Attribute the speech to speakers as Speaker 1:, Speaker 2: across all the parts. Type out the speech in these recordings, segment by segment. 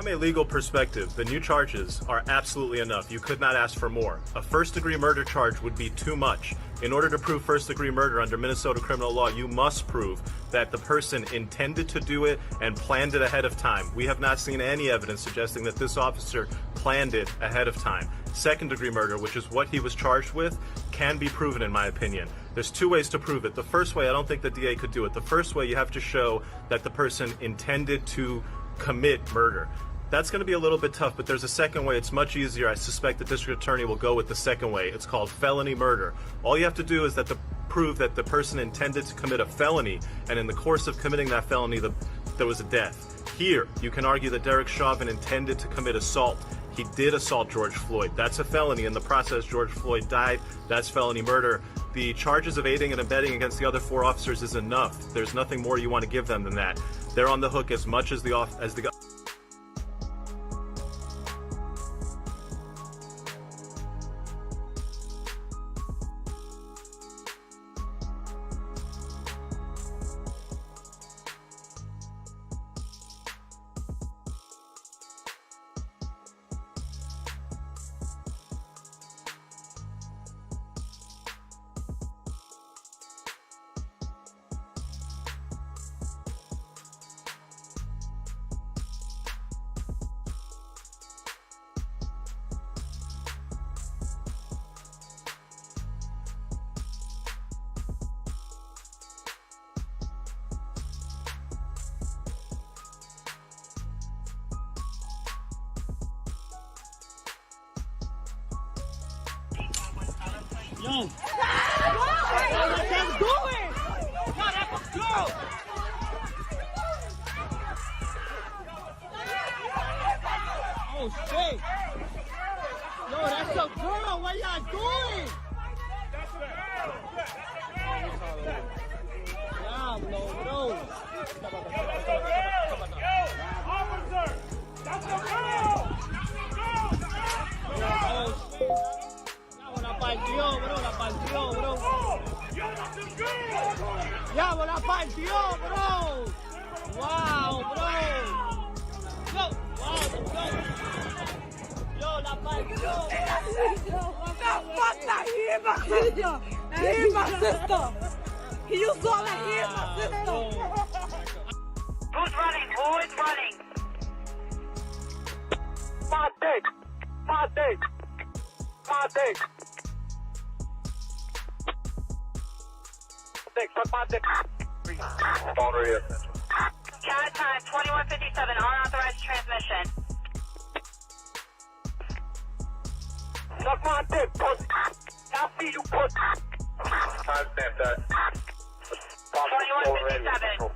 Speaker 1: From a legal perspective, the new charges are absolutely enough. You could not ask for more. A first-degree murder charge would be too much. In order to prove first-degree murder under Minnesota criminal law, you must prove that the person intended to do it and planned it ahead of time. We have not seen any evidence suggesting that this officer planned it ahead of time. Second-degree murder, which is what he was charged with, can be proven, in my opinion. There's two ways to prove it. The first way, I don't think the DA could do it. The first way, you have to show that the person intended to commit murder. That's going to be a little bit tough, but there's a second way. It's much easier. I suspect the district attorney will go with the second way. It's called felony murder. All you have to do is prove that the person intended to commit a felony, and in the course of committing that felony, there was a death. Here, you can argue that Derek Chauvin intended to commit assault. He did assault George Floyd. That's a felony. In the process, George Floyd died. That's felony murder. The charges of aiding and abetting against the other four officers is enough. There's nothing more you want to give them than that. They're on the hook as much as the
Speaker 2: Yo! What that's going? Yo, that's a girl! Oh shit! Yo, that's a girl! What y'all doing? Diablo, bro!
Speaker 3: Officer! That's a girl!
Speaker 2: Oh shit! La partió, bro, la partió, bro. Ya, la partió, bro. Wow, bro. Yo, wow, yo, la partió.
Speaker 4: Fuck that, he is my sister. He is my sister. He used to all that, he is my sister.
Speaker 5: Who's running? Who is running?
Speaker 3: My dick. My dick. My dick. Suck my dick. Phone radio.
Speaker 5: Cat time 2157, unauthorized transmission.
Speaker 3: Suck my dick, pussy. I see you, pussy.
Speaker 6: Timestamp that.
Speaker 5: 2157.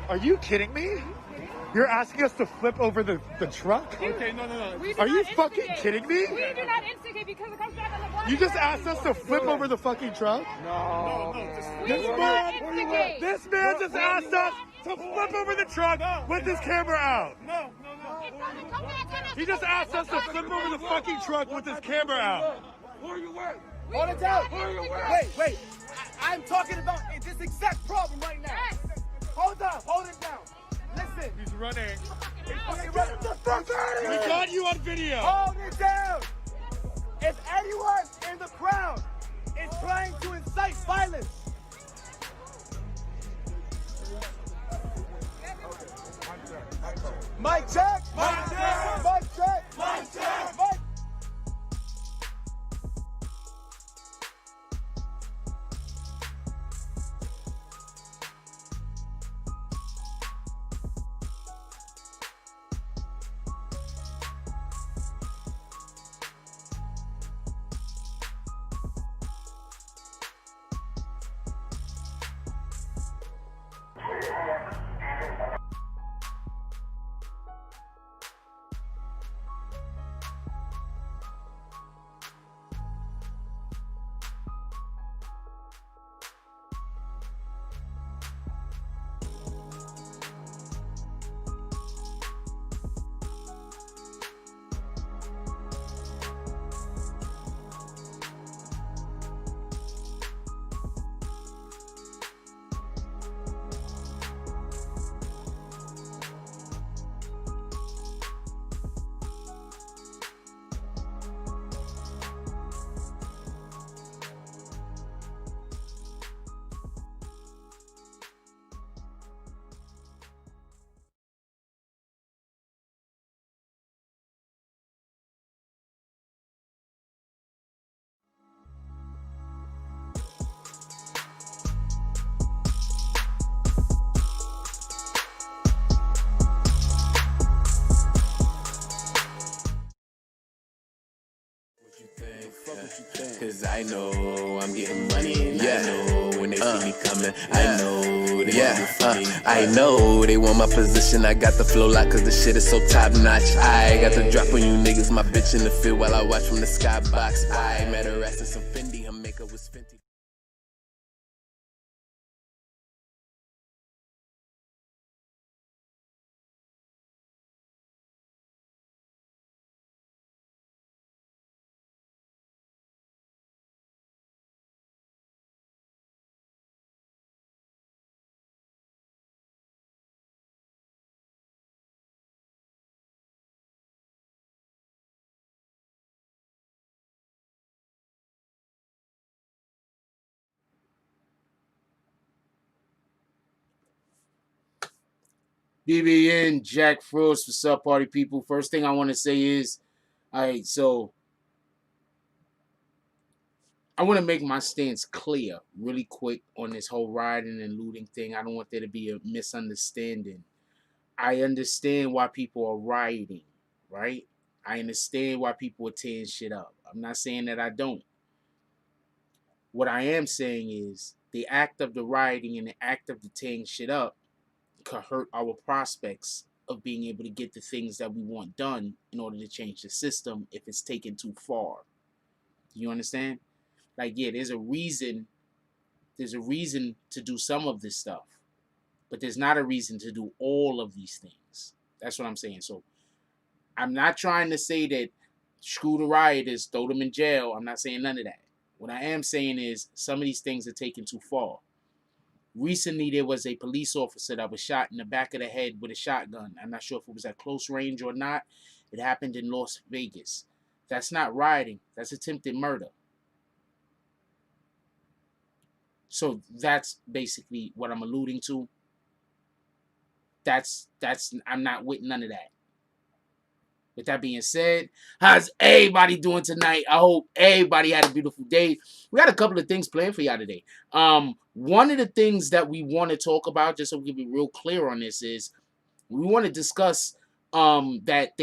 Speaker 7: Are you kidding me? You're asking us to flip over the truck?
Speaker 2: Okay, no.
Speaker 7: Are you fucking kidding me?
Speaker 4: We do not instigate because it comes back on the block.
Speaker 7: You just asked us to flip over the fucking truck?
Speaker 2: No.
Speaker 7: This man just asked us to flip over the truck with his camera out.
Speaker 2: No.
Speaker 4: It doesn't come back on us.
Speaker 7: He just asked us to flip over the fucking truck with his camera out.
Speaker 2: Who are you with?
Speaker 4: Hold it down.
Speaker 2: Wait. I'm talking about this exact problem right now.
Speaker 4: Yes.
Speaker 2: Hold it down. Listen.
Speaker 7: He's running.
Speaker 2: Okay, get the fuck out of
Speaker 7: We
Speaker 2: here.
Speaker 7: got you on video.
Speaker 2: Hold it down. If anyone in the crowd is trying to incite violence, mic check.
Speaker 8: Cause I know I'm getting money, and I know when they see me coming, I know they want me funny. I know they want my position, I got the flow lock cause the shit is so top notch. I got the drop on you niggas, my bitch in the field while I watch from the skybox. I met her ass in some Fendi, her makeup was Fenty.
Speaker 9: BBN, Jack Frost, what's up, party people? First thing I want to say is, all right, so I want to make my stance clear really quick on this whole rioting and looting thing. I don't want there to be a misunderstanding. I understand why people are rioting, right? I understand why people are tearing shit up. I'm not saying that I don't. What I am saying is the act of the rioting and the act of the tearing shit up could hurt our prospects of being able to get the things that we want done in order to change the system if it's taken too far. You understand? Like, yeah, there's a reason to do some of this stuff, but there's not a reason to do all of these things. That's what I'm saying. So I'm not trying to say that screw the rioters, throw them in jail. I'm not saying none of that. What I am saying is some of these things are taken too far. Recently, there was a police officer that was shot in the back of the head with a shotgun. I'm not sure if it was at close range or not. It happened in Las Vegas. That's not rioting. That's attempted murder. So that's basically what I'm alluding to. I'm not with none of that. With that being said, how's everybody doing tonight? I hope everybody had a beautiful day. We got a couple of things planned for y'all today. One of the things that we want to talk about, just so we can be real clear on this, is we want to discuss that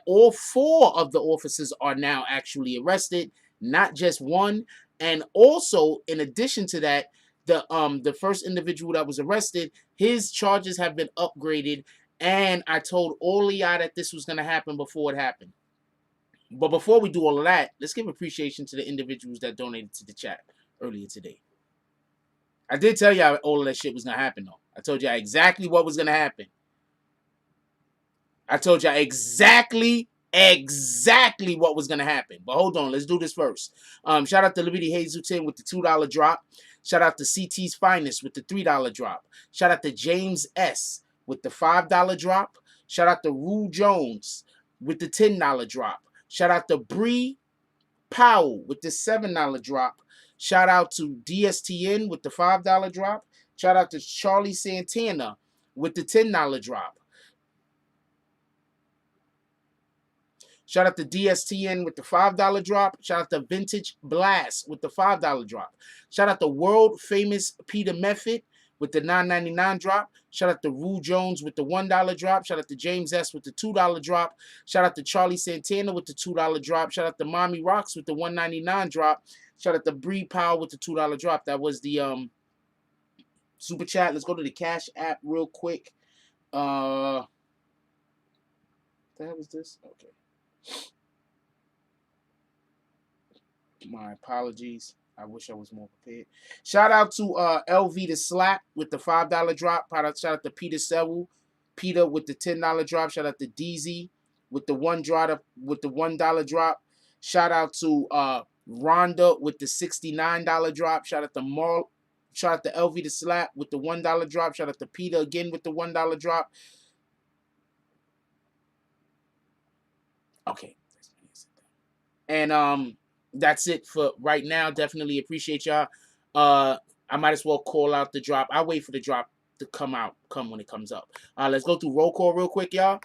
Speaker 9: all four of the officers are now actually arrested, not just one. And also, in addition to that, the first individual that was arrested, his charges have been upgraded. And I told all of y'all that this was going to happen before it happened. But before we do all of that, let's give appreciation to the individuals that donated to the chat earlier today. I did tell y'all all of that shit was going to happen, though. I told y'all exactly what was going to happen. I told y'all exactly what was going to happen. But hold on, let's do this first. Shout out to Liberty Hazelton with the $2 drop. Shout out to CT's Finest with the $3 drop. Shout out to James S. with the $5 drop. Shout out to Rue Jones with the $10 drop. Shout out to Bree Powell with the $7 drop. Shout out to DSTN with the $5 drop. Shout out to Charlie Santana with the $10 drop. Shout out to DSTN with the $5 drop. Shout out to Vintage Blast with the $5 drop. Shout out to world famous Peter Method with the $9.99 drop. Shout out to Rue Jones with the $1 drop. Shout out to James S. with the $2 drop. Shout out to Charlie Santana with the $2 drop. Shout out to Mommy Rocks with the $1.99 drop. Shout out to Bree Powell with the $2 drop. That was the super chat. Let's go to the Cash App real quick. What the hell is this? Okay. My apologies. I wish I was more prepared. Shout out to LV the Slap with the $5 drop. Shout out to Peter Sewell. Peter with the $10 drop. Shout out to DZ with the $1 drop. Shout out to Rhonda with the $69 drop. Shout out to Shout out to LV the Slap with the $1 drop. Shout out to Peter again with the $1 drop. Okay. And that's it for right now. Definitely appreciate y'all. I might as well call out the drop. I'll wait for the drop to come when it comes up. Let's go through roll call real quick, y'all.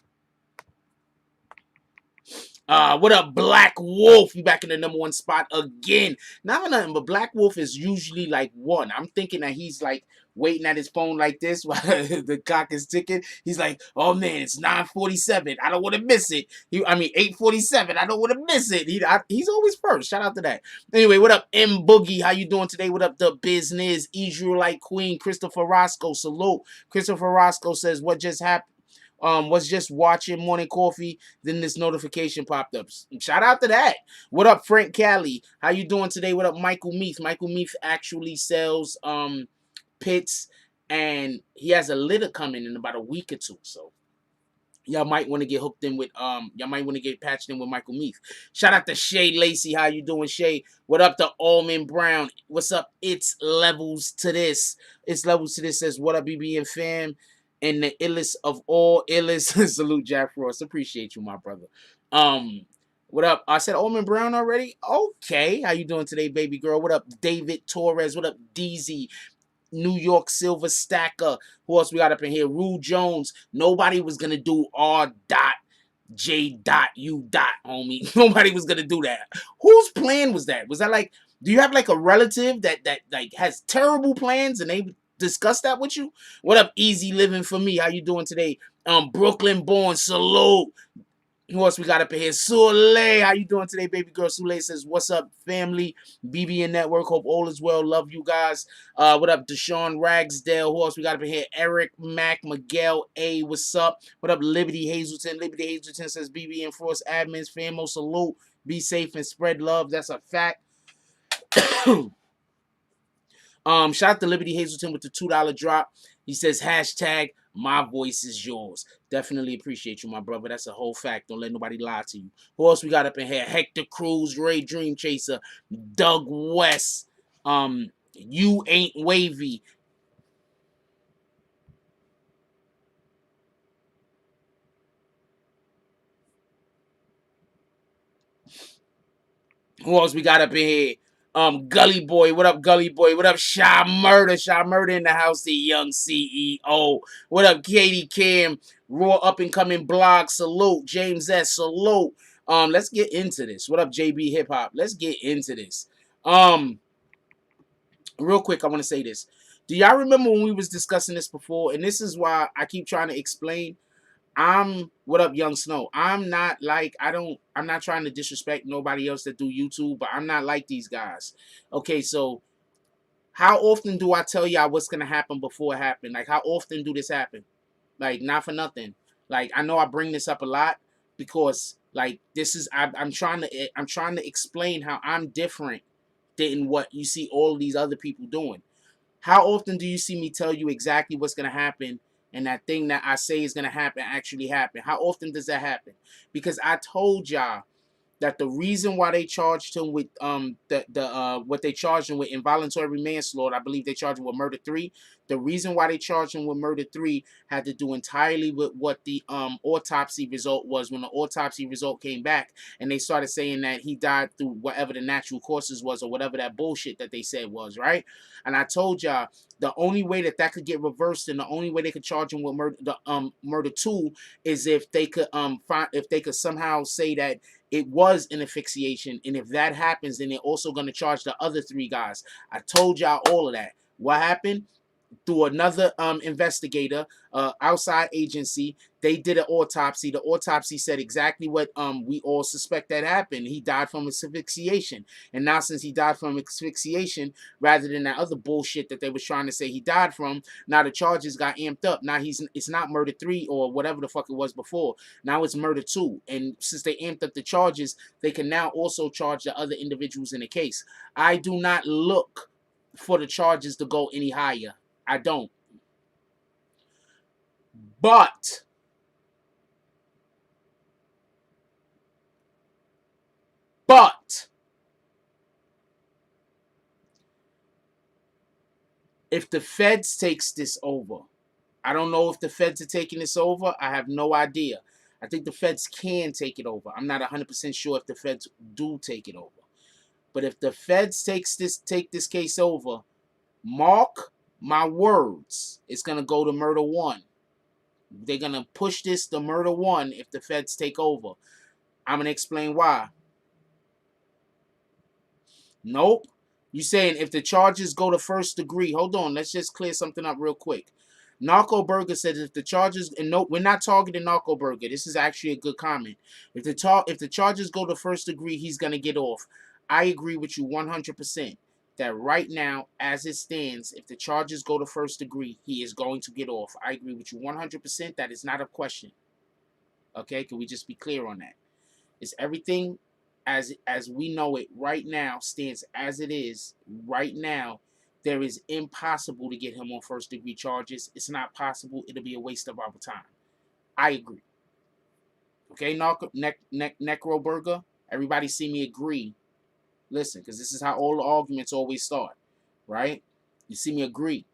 Speaker 9: What up, Black Wolf? We back in the number 1 spot again. Not for nothing, but Black Wolf is usually like 1. I'm thinking that he's like waiting at his phone like this while the clock is ticking. He's like, oh man, it's 9:47. I don't want to miss it. 8:47. I don't want to miss it. He's always first. Shout out to that. Anyway, what up, M Boogie? How you doing today? What up, the business? Israelite Queen, Christopher Roscoe. Salute. Christopher Roscoe says, what just happened? Was just watching Morning Coffee, then this notification popped up. Shout out to that. What up, Frank Cali? How you doing today? What up, Michael Meath? Michael Meath actually sells pits, and he has a litter coming in about a week or two. So y'all might want to get hooked in with y'all might want to get patched in with Michael Meath. Shout out to Shay Lacey. How you doing, Shay? What up to Almond Brown? What's up? It's levels to this. It's levels to this. Says what up, BBN fam? And the illest of all illest. Salute, Jack Frost. Appreciate you, my brother. What up? I said Almond Brown already. Okay, how you doing today, baby girl? What up, David Torres? What up, DZ? New York Silver Stacker. Who else we got up in here? Rue Jones. Nobody was gonna do R. J. U. Homie. Nobody was gonna do that. Whose plan was that? Was that like? Do you have like a relative that like has terrible plans and they discuss that with you? What up, Easy Living for Me? How you doing today? Brooklyn born. Salute. Who else we got up in here? Soleil. How you doing today, baby girl? Soleil says, what's up, family? BBN Network. Hope all is well. Love you guys. What up, Deshaun Ragsdale? Who else we got up in here? Eric, Mac, Miguel, A. What's up? What up, Liberty Hazelton? Liberty Hazelton says, BBN Force admins, famo, salute. Be safe and spread love. That's a fact. Shout out to Liberty Hazelton with the $2 drop. He says, hashtag my voice is yours. Definitely appreciate you, my brother. That's a whole fact. Don't let nobody lie to you. Who else we got up in here? Hector Cruz, Ray Dream Chaser, Doug West, You Ain't Wavy. Who else we got up in here? Gully Boy. What up, Gully Boy? What up, Shy Murder? Shy Murder in the house, the young CEO. What up, Katie Cam? Raw up and coming blog. Salute. James S. Salute. Let's get into this. What up, JB Hip Hop? Let's get into this. Real quick, I want to say this. Do y'all remember when we was discussing this before? And this is why I keep trying to explain. What up, Young Snow? I'm not trying to disrespect nobody else that do YouTube, but I'm not like these guys. Okay, so how often do I tell y'all what's gonna happen before it happen? Like, how often do this happen? Like, not for nothing. Like, I know I bring this up a lot because, like, this is I'm trying to explain how I'm different than what you see all of these other people doing. How often do you see me tell you exactly what's gonna happen? And that thing that I say is going to happen actually happen. How often does that happen? Because I told y'all that the reason why they charged him with what they charged him with involuntary manslaughter, I believe they charged him with murder 3. The reason why they charged him with murder 3 had to do entirely with what the autopsy result was. When the autopsy result came back and they started saying that he died through whatever the natural causes was or whatever that bullshit that they said was, right? And I told y'all the only way that could get reversed and the only way they could charge him with murder 2 is if they could somehow say that it was an asphyxiation, and if that happens, then they're also going to charge the other 3 guys. I told y'all all of that. What happened? Through another investigator, outside agency, they did an autopsy. The autopsy said exactly what we all suspect that happened. He died from asphyxiation. And now since he died from asphyxiation, rather than that other bullshit that they was trying to say he died from, now the charges got amped up. Now it's not murder 3 or whatever the fuck it was before. Now it's murder 2. And since they amped up the charges, they can now also charge the other individuals in the case. I do not look for the charges to go any higher. I don't. But if the feds takes this over, I don't know if the feds are taking this over. I have no idea. I think the feds can take it over. I'm not 100% sure if the feds do take it over. But if the feds take this case over, mark my words, it's going to go to murder 1. They're going to push this to murder 1 if the feds take over. I'm going to explain why. Nope. You saying if the charges go to first degree? Hold on, let's just clear something up real quick. Narco Burger says if the charges, and no, we're not targeting Narco Burger. This is actually a good comment. If the charges go to first degree, he's gonna get off. I agree with you 100%. That right now, as it stands, if the charges go to first degree, he is going to get off. I agree with you 100%. That is not a question. Okay, can we just be clear on that? It's everything as we know it right now stands as it is right now. There is impossible to get him on first degree charges. It's not possible. It'll be a waste of our time. I agree. Okay, Necro Burger. Everybody see me agree. Listen, because this is how all the arguments always start, right? You see me agree.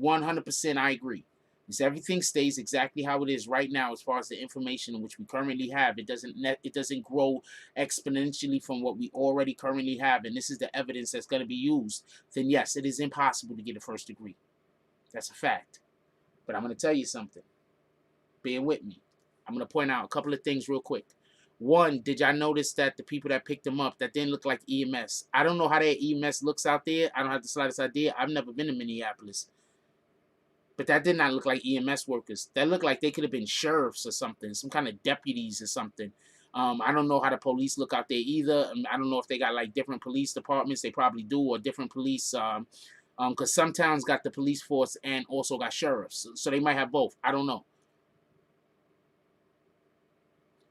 Speaker 9: 100% I agree. Because everything stays exactly how it is right now as far as the information in which we currently have. It doesn't grow exponentially from what we already currently have, and this is the evidence that's going to be used. Then yes, it is impossible to get a first degree. That's a fact. But I'm going to tell you something. Bear with me. I'm going to point out a couple of things real quick. One, did y'all notice that the people that picked them up, that didn't look like EMS? I don't know how that EMS looks out there. I don't have the slightest idea. I've never been to Minneapolis. But that did not look like EMS workers. That looked like they could have been sheriffs or something, some kind of deputies or something. I don't know how the police look out there either. I don't know if they got like different police departments. They probably do, or different police. Because some towns got the police force and also got sheriffs. So they might have both. I don't know.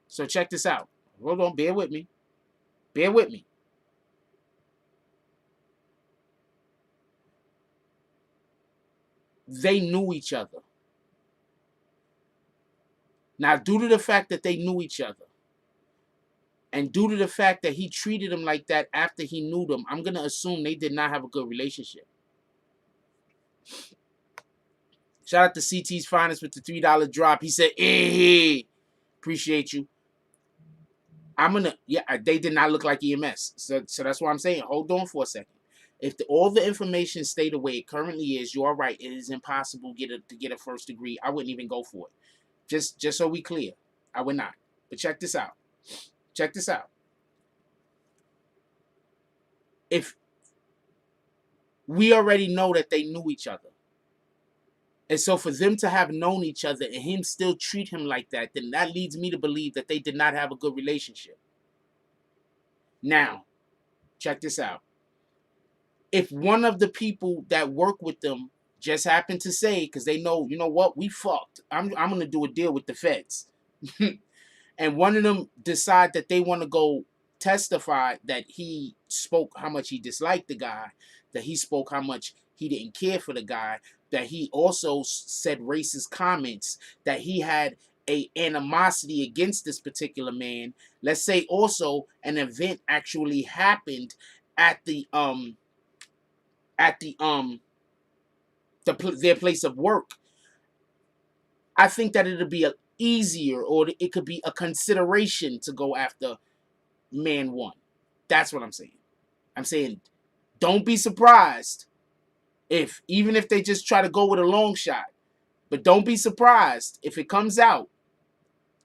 Speaker 9: So check this out. Hold on. Bear with me. Bear with me. They knew each other. Now, due to the fact that they knew each other, and due to the fact that he treated them like that after he knew them, I'm going to assume they did not have a good relationship. Shout out to CT's Finest with the $3 drop. He said, hey, appreciate you. They did not look like EMS. So that's why I'm saying, hold on for a second. If all the information stayed the way it currently is, you are right. It is impossible to get a first degree. I wouldn't even go for it. Just so we clear, I would not. But check this out. Check this out. If we already know that they knew each other, and so for them to have known each other and him still treat him like that, then that leads me to believe that they did not have a good relationship. Now, check this out. If one of the people that work with them just happened to say, because they know, you know what, we fucked. I'm going to do a deal with the feds. And one of them decide that they want to go testify that he spoke how much he disliked the guy, that he spoke how much he didn't care for the guy, that he also said racist comments, that he had a animosity against this particular man. Let's say also an event actually happened at their place of work. I think that it'll be easier, or it could be a consideration to go after man one. That's what I'm saying. I'm saying don't be surprised even if they just try to go with a long shot. But don't be surprised if it comes out.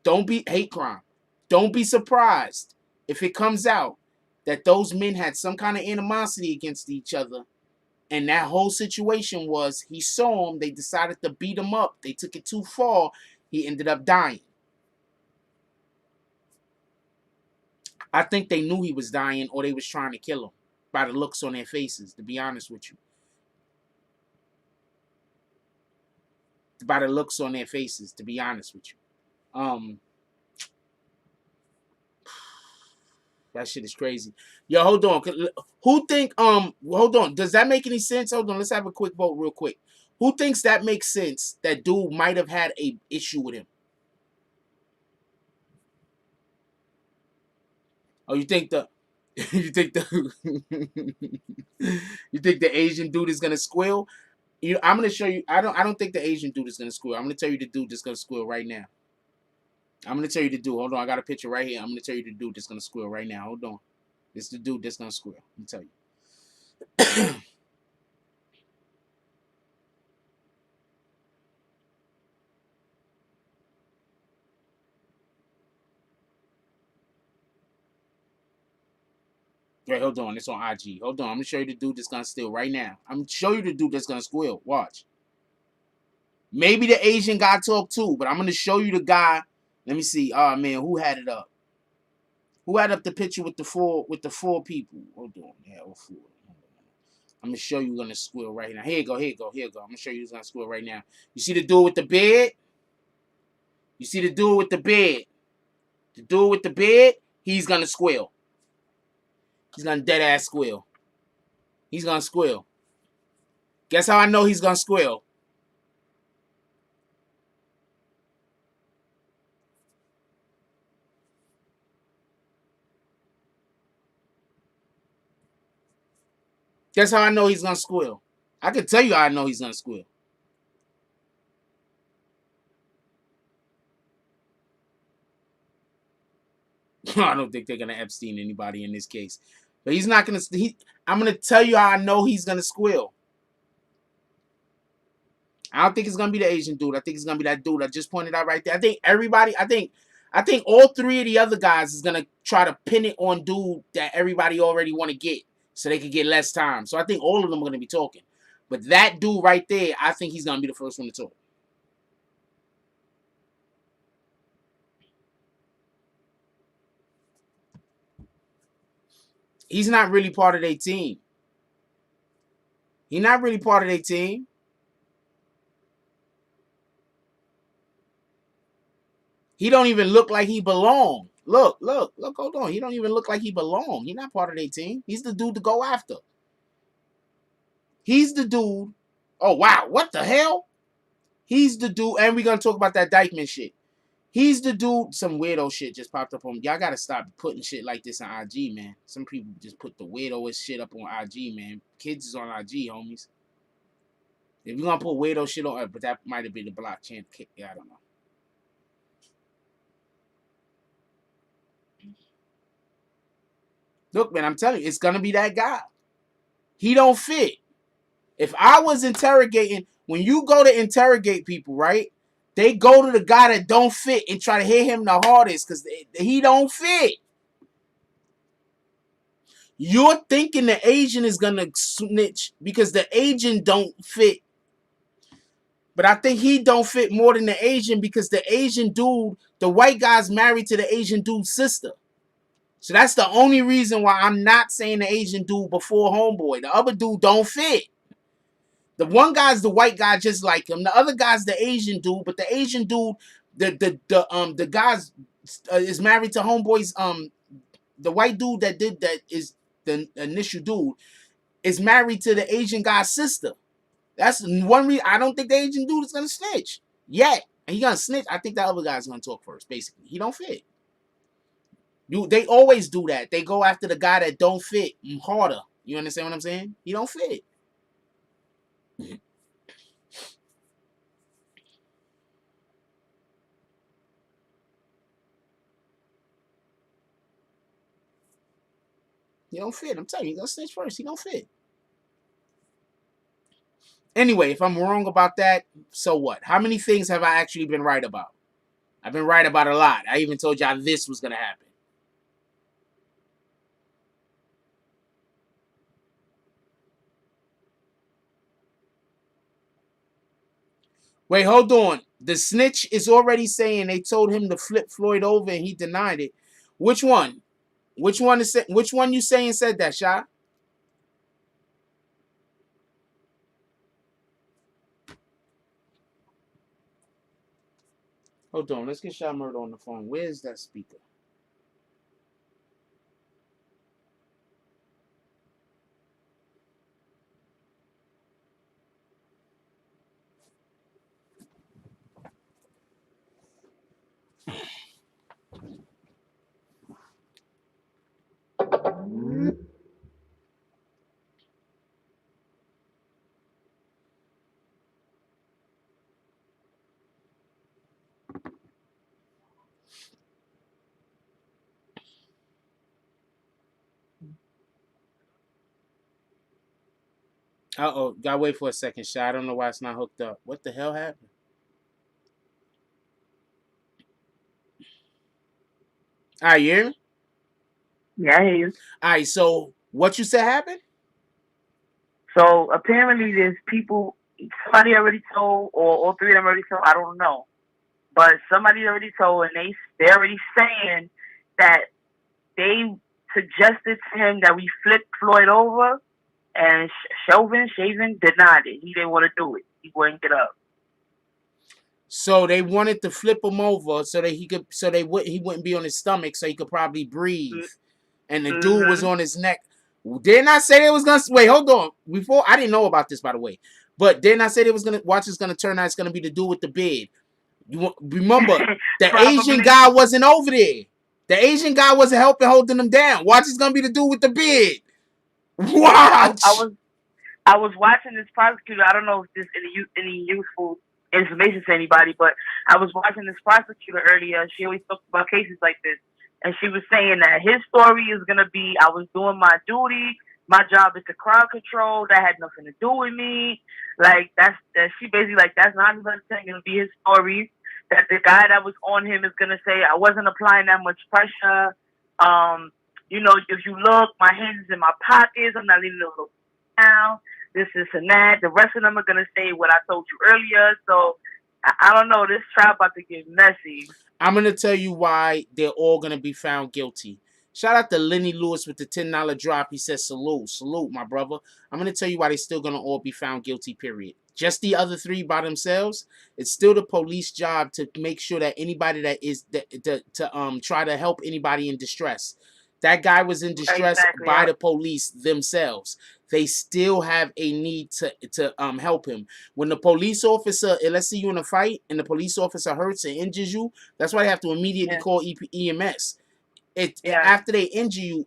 Speaker 9: Hate crime. Don't be surprised if it comes out that those men had some kind of animosity against each other. And that whole situation was, he saw him, they decided to beat him up. They took it too far. He ended up dying. I think they knew he was dying, or they was trying to kill him by the looks on their faces, to be honest with you. By the looks on their faces, to be honest with you. That shit is crazy. Yo, hold on. Who think, hold on. Does that make any sense? Hold on. Let's have a quick vote real quick. Who thinks that makes sense? That dude might have had a issue with him. Oh, you think you think the Asian dude is gonna squeal? I'm gonna show you. I don't think the Asian dude is gonna squeal. I'm gonna tell you the dude that's gonna squeal right now. I'm gonna tell you the dude. Hold on, I got a picture right here. I'm gonna tell you the dude that's gonna squeal right now. Hold on. This is the dude that's gonna squeal. Let me tell you. Wait, hold on. It's on IG. Hold on. I'm gonna show you the dude that's gonna steal right now. I'm gonna show you the dude that's gonna squeal. Watch. Maybe the Asian guy talk too, but I'm gonna show you the guy. Let me see. Oh man, who had it up? Who had up the picture with the four people? Hold on. Yeah, all four. I'm gonna show you gonna squeal right now. Here you go. Here you go. Here you go. I'm gonna show you who's gonna squeal right now. You see the dude with the beard? You see the dude with the beard? The dude with the beard? He's gonna squeal. He's gonna dead ass squeal. He's gonna squeal. Guess how I know he's gonna squeal? Guess how I know he's gonna squeal? I can tell you how I know he's gonna squeal. I don't think they're gonna Epstein anybody in this case, but he's not gonna. I'm gonna tell you how I know he's gonna squeal. I don't think it's gonna be the Asian dude. I think it's gonna be that dude I just pointed out right there. I think everybody. I think all three of the other guys is gonna try to pin it on dude that everybody already want to get, so they could get less time. So I think all of them are gonna be talking, but that dude right there, I think he's gonna be the first one to talk. He's not really part of their team. He's not really part of their team. He don't even look like he belong. Look, hold on. He don't even look like he belong. He's not part of their team. He's the dude to go after. He's the dude. Oh, wow. What the hell? He's the dude. And we're going to talk about that Dykeman shit. He's the dude. Some weirdo shit just popped up on. Y'all got to stop putting shit like this on IG, man. Some people just put the weirdoest shit up on IG, man. Kids is on IG, homies. If you're going to put weirdo shit on, but that might have been the blockchain. Yeah, I don't know. Look, man, I'm telling you, it's going to be that guy. He don't fit. If I was interrogating, when you go to interrogate people, right, they go to the guy that don't fit and try to hit him the hardest because he don't fit. You're thinking the Asian is going to snitch because the Asian don't fit. But I think he don't fit more than the Asian because the Asian dude, the white guy's married to the Asian dude's sister. So that's the only reason why I'm not saying the Asian dude before homeboy. The other dude don't fit. The one guy's the white guy just like him. The other guy's the Asian dude, but the Asian dude, the guy's is married to homeboy's the white dude that did that is the initial dude is married to the Asian guy's sister. That's one reason I don't think the Asian dude is gonna snitch yet. And he gonna snitch. I think that other guy's gonna talk first. Basically, he don't fit. They always do that. They go after the guy that don't fit harder. You understand what I'm saying? He don't fit. He don't fit. I'm telling you, he's gonna snitch first. He don't fit. Anyway, if I'm wrong about that, so what? How many things have I actually been right about? I've been right about a lot. I even told y'all this was gonna happen. Wait, hold on. The snitch is already saying they told him to flip Floyd over and he denied it. Which one? Which one you saying said that, Sha? Hold on, let's get Sha Murder on the phone. Where's that speaker? Uh-oh, gotta wait for a second, Sha. I don't know why it's not hooked up. What the hell happened? All right, you hear me?
Speaker 3: Yeah, I hear you.
Speaker 9: All right, so What you said happened?
Speaker 3: So apparently there's people, somebody already told, or all three of them already told, I don't know. But somebody already told, and they're already saying that they suggested to him that we flip Floyd over, and Chauvin denied it. He didn't want to do it. He wouldn't get up.
Speaker 9: So they wanted to flip him over so that he wouldn't be on his stomach, so he could probably breathe. And the dude was on his neck. Didn't I say they was gonna wait? Hold on. Before I didn't know about this, by the way. But didn't I say they was gonna watch? It's gonna turn out it's gonna be the dude with the beard. You remember the Asian guy wasn't over there. The Asian guy wasn't helping holding them down. Watch, it's gonna be the dude with the beard. Watch.
Speaker 3: I was watching this prosecutor. I don't know if this any useful information to anybody, but I was watching this prosecutor earlier. She always talks about cases like this, and she was saying that his story is gonna be, I was doing my duty. My job is to crowd control. That had nothing to do with me. Like she basically like that's not even gonna be his story. That the guy that was on him is gonna say I wasn't applying that much pressure. If you look, my hands is in my pockets. I'm not leaving it look down. This and that. The rest of them are gonna say what I told you earlier. So I don't know. This trial about to get messy.
Speaker 9: I'm gonna tell you why they're all gonna be found guilty. Shout out to Lenny Lewis with the $10 drop. He says salute, my brother. I'm gonna tell you why they're still gonna all be found guilty. Period. Just the other three by themselves, it's still the police job to make sure that anybody that is to try to help anybody in distress. That guy was in distress by the police themselves. They still have a need to help him. When the police officer, let's say you're in a fight and the police officer hurts and injures you, that's why they have to immediately call EMS. After they injure you,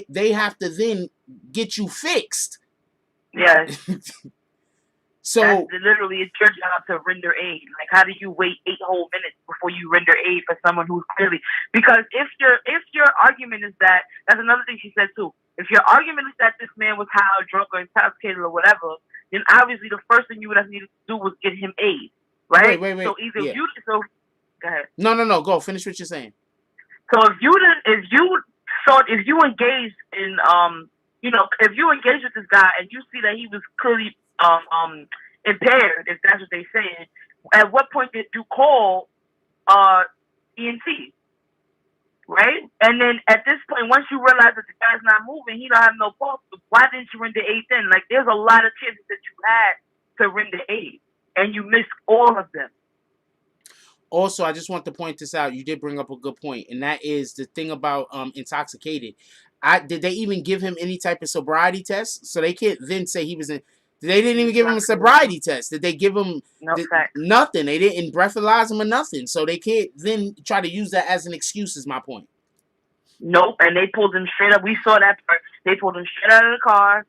Speaker 9: they have to then get you fixed.
Speaker 3: Yes.
Speaker 9: So
Speaker 3: literally, it's your job to render aid. Like, how do you wait 8 whole minutes before you render aid for someone who's clearly? Because if your argument is that's another thing she said too. If your argument is that this man was high or drunk or intoxicated or whatever, then obviously the first thing you would have needed to do was get him aid, right?
Speaker 9: Wait.
Speaker 3: So either you. So go ahead.
Speaker 9: No. Go finish what you're saying.
Speaker 3: So if you engaged in if you engage with this guy and you see that he was clearly impaired, if that's what they saying, at what point did you call ENT? Right? And then at this point, once you realize that the guy's not moving, he don't have no pulse, why didn't you render aid then? Like, there's a lot of chances that you had to render aid, and you missed all of them.
Speaker 9: Also, I just want to point this out. You did bring up a good point, and that is the thing about intoxicated. Did they even give him any type of sobriety test? So they can't then say he was in. They didn't even give him a sobriety test. Did they give him nothing? They didn't breathalyze him or nothing. So they can't then try to use that as an excuse, is my point.
Speaker 3: Nope, and they pulled him straight up. We saw that part. They pulled him straight out of the car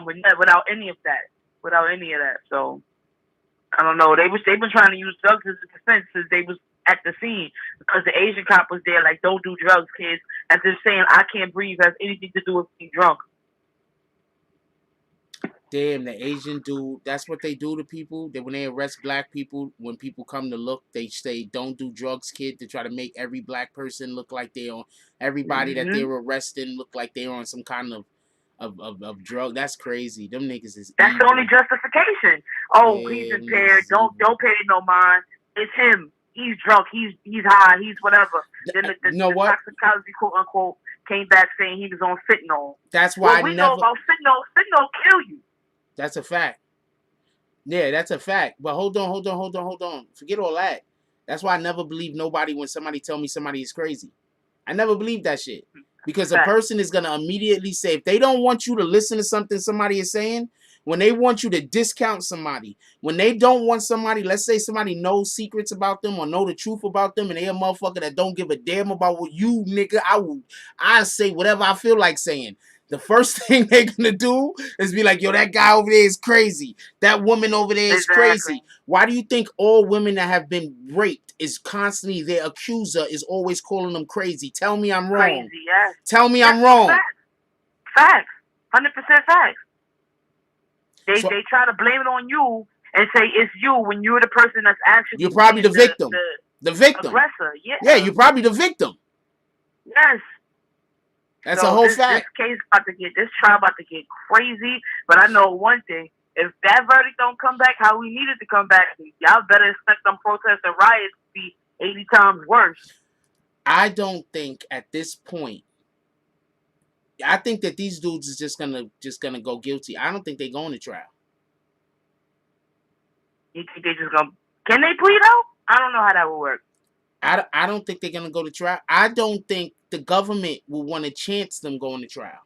Speaker 3: without any of that. So I don't know. They've been trying to use drugs as a defense since they was at the scene, because the Asian cop was there like, don't do drugs, kids. And just saying I can't breathe has anything to do with being drunk.
Speaker 9: Damn, the Asian dude, that's what they do to people. When they arrest black people, when people come to look, they say, don't do drugs, kid, to try to make every black person look like they're on, everybody that they're arresting look like they're on some kind of drug. That's crazy. Them niggas is
Speaker 3: That's
Speaker 9: evil.
Speaker 3: the only justification. Oh, yeah, he's impaired. Don't pay no mind. It's him. He's drunk. He's high. He's whatever. Then the toxicology, quote unquote, came back saying he was on fentanyl.
Speaker 9: That's why
Speaker 3: we know about fentanyl. Fentanyl kill you.
Speaker 9: That's a fact. Yeah, that's a fact. But hold on. Forget all that. That's why I never believe nobody when somebody tell me somebody is crazy. I never believe that shit. Because a person is going to immediately say, if they don't want you to listen to something somebody is saying, when they want you to discount somebody, when they don't want somebody, let's say somebody knows secrets about them or know the truth about them, and they a motherfucker that don't give a damn about what you, nigga, I say whatever I feel like saying. The first thing they're going to do is be like, yo, that guy over there is crazy. That woman over there is crazy. Why do you think all women that have been raped is constantly, their accuser is always calling them crazy? Tell me I'm wrong.
Speaker 3: Crazy, yes.
Speaker 9: Tell me I'm wrong.
Speaker 3: Facts. 100% facts. They try to blame it on you and say it's you when you're the person that's actually...
Speaker 9: You're probably the victim. The victim.
Speaker 3: Aggressor, yeah.
Speaker 9: Yeah, you're probably the victim.
Speaker 3: Yes.
Speaker 9: That's a
Speaker 3: So
Speaker 9: whole
Speaker 3: this
Speaker 9: fact.
Speaker 3: this trial about to get crazy. But I know one thing: if that verdict don't come back how we need it to come back, y'all better expect them protests and riots to be 80 times worse.
Speaker 9: I don't think at this point. I think that these dudes is just gonna go guilty. I don't think they're going to trial.
Speaker 3: You think they just gonna? Can they plead out? I don't know how that will work.
Speaker 9: I don't think they're gonna go to trial. I don't think the government will want to chance them going to trial.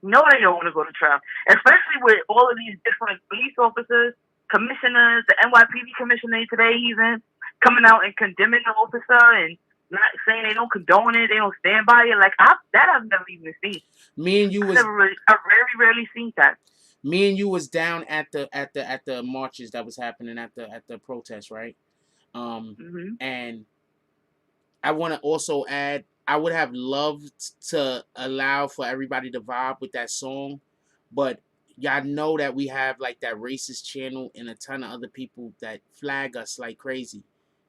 Speaker 3: No, they don't want to go to trial, especially with all of these different police officers, commissioners, the NYPD commissioner today even coming out and condemning the officer and not saying they don't condone it, they don't stand by it. Like that I've never even seen.
Speaker 9: Me and you was
Speaker 3: I've very rarely seen that.
Speaker 9: Me and you was down at the marches that was happening at the protest, right? And I want to also add, I would have loved to allow for everybody to vibe with that song, but y'all know that we have like that racist channel and a ton of other people that flag us like crazy.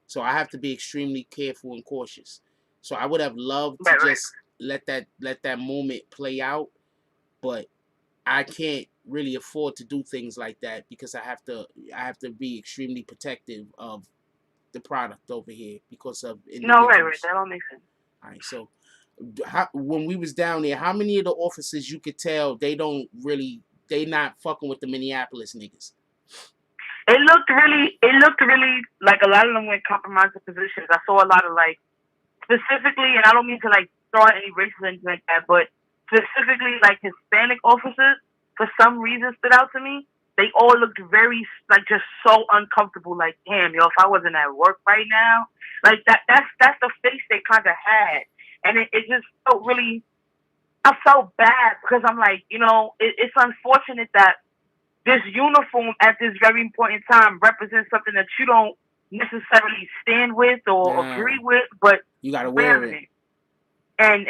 Speaker 9: So I have to be extremely careful and cautious. So I would have loved to just let that moment play out, but I can't really afford to do things like that because I have to be extremely protective of the product over here because of
Speaker 3: No, right, that don't make sense.
Speaker 9: All right, so when we was down there, how many of the officers you could tell they not fucking with the Minneapolis niggas?
Speaker 3: It looked really like a lot of them went compromising positions. I saw a lot of like specifically, and I don't mean to like throw out any racism or anything like that, but specifically like Hispanic officers for some reason stood out to me. They all looked very like just so uncomfortable. Like, damn, yo, if I wasn't at work right now, like that's the face they kind of had, and it just felt really. I felt bad because I'm like, you know, it's unfortunate that this uniform at this very important time represents something that you don't necessarily stand with or agree with, but
Speaker 9: you gotta wear it.
Speaker 3: And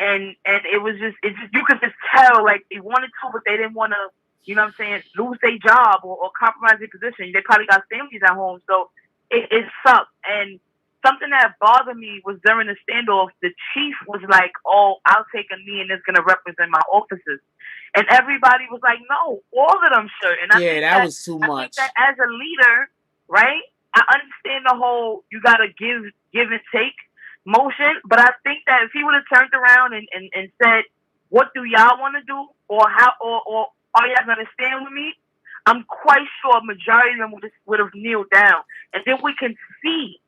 Speaker 3: it was just you could just tell like they wanted to, but they didn't want to. You know what I'm saying? Lose their job or compromise their position. They probably got families at home, so it sucked. And something that bothered me was during the standoff, the chief was like, "Oh, I'll take a knee, and it's gonna represent my officers." And everybody was like, "No, all of them should." And I think
Speaker 9: that was too much.
Speaker 3: I think that as a leader, right? I understand the whole you gotta give and take motion, but I think that if he would have turned around and said, "What do y'all want to do?" or "How or are y'all gonna stand with me?" I'm quite sure a majority of them would have kneeled down, and then we can see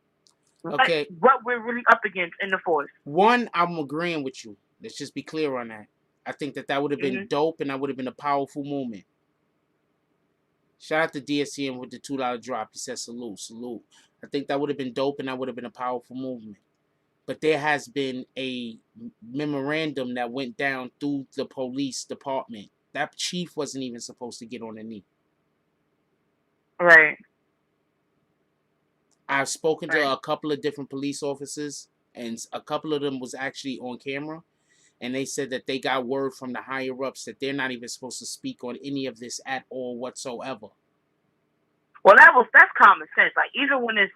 Speaker 3: what we're really up against in the force.
Speaker 9: One, I'm agreeing with you. Let's just be clear on that. I think that would have been dope, and that would have been a powerful moment. Shout out to DSCM with the $2 drop. He said salute. I think that would have been dope, and that would have been a powerful movement. But there has been a memorandum that went down through the police department. That chief wasn't even supposed to get on a knee.
Speaker 3: Right.
Speaker 9: I've spoken to a couple of different police officers, and a couple of them was actually on camera, and they said that they got word from the higher ups that they're not even supposed to speak on any of this at all whatsoever.
Speaker 3: Well, that's common sense. Like even when it's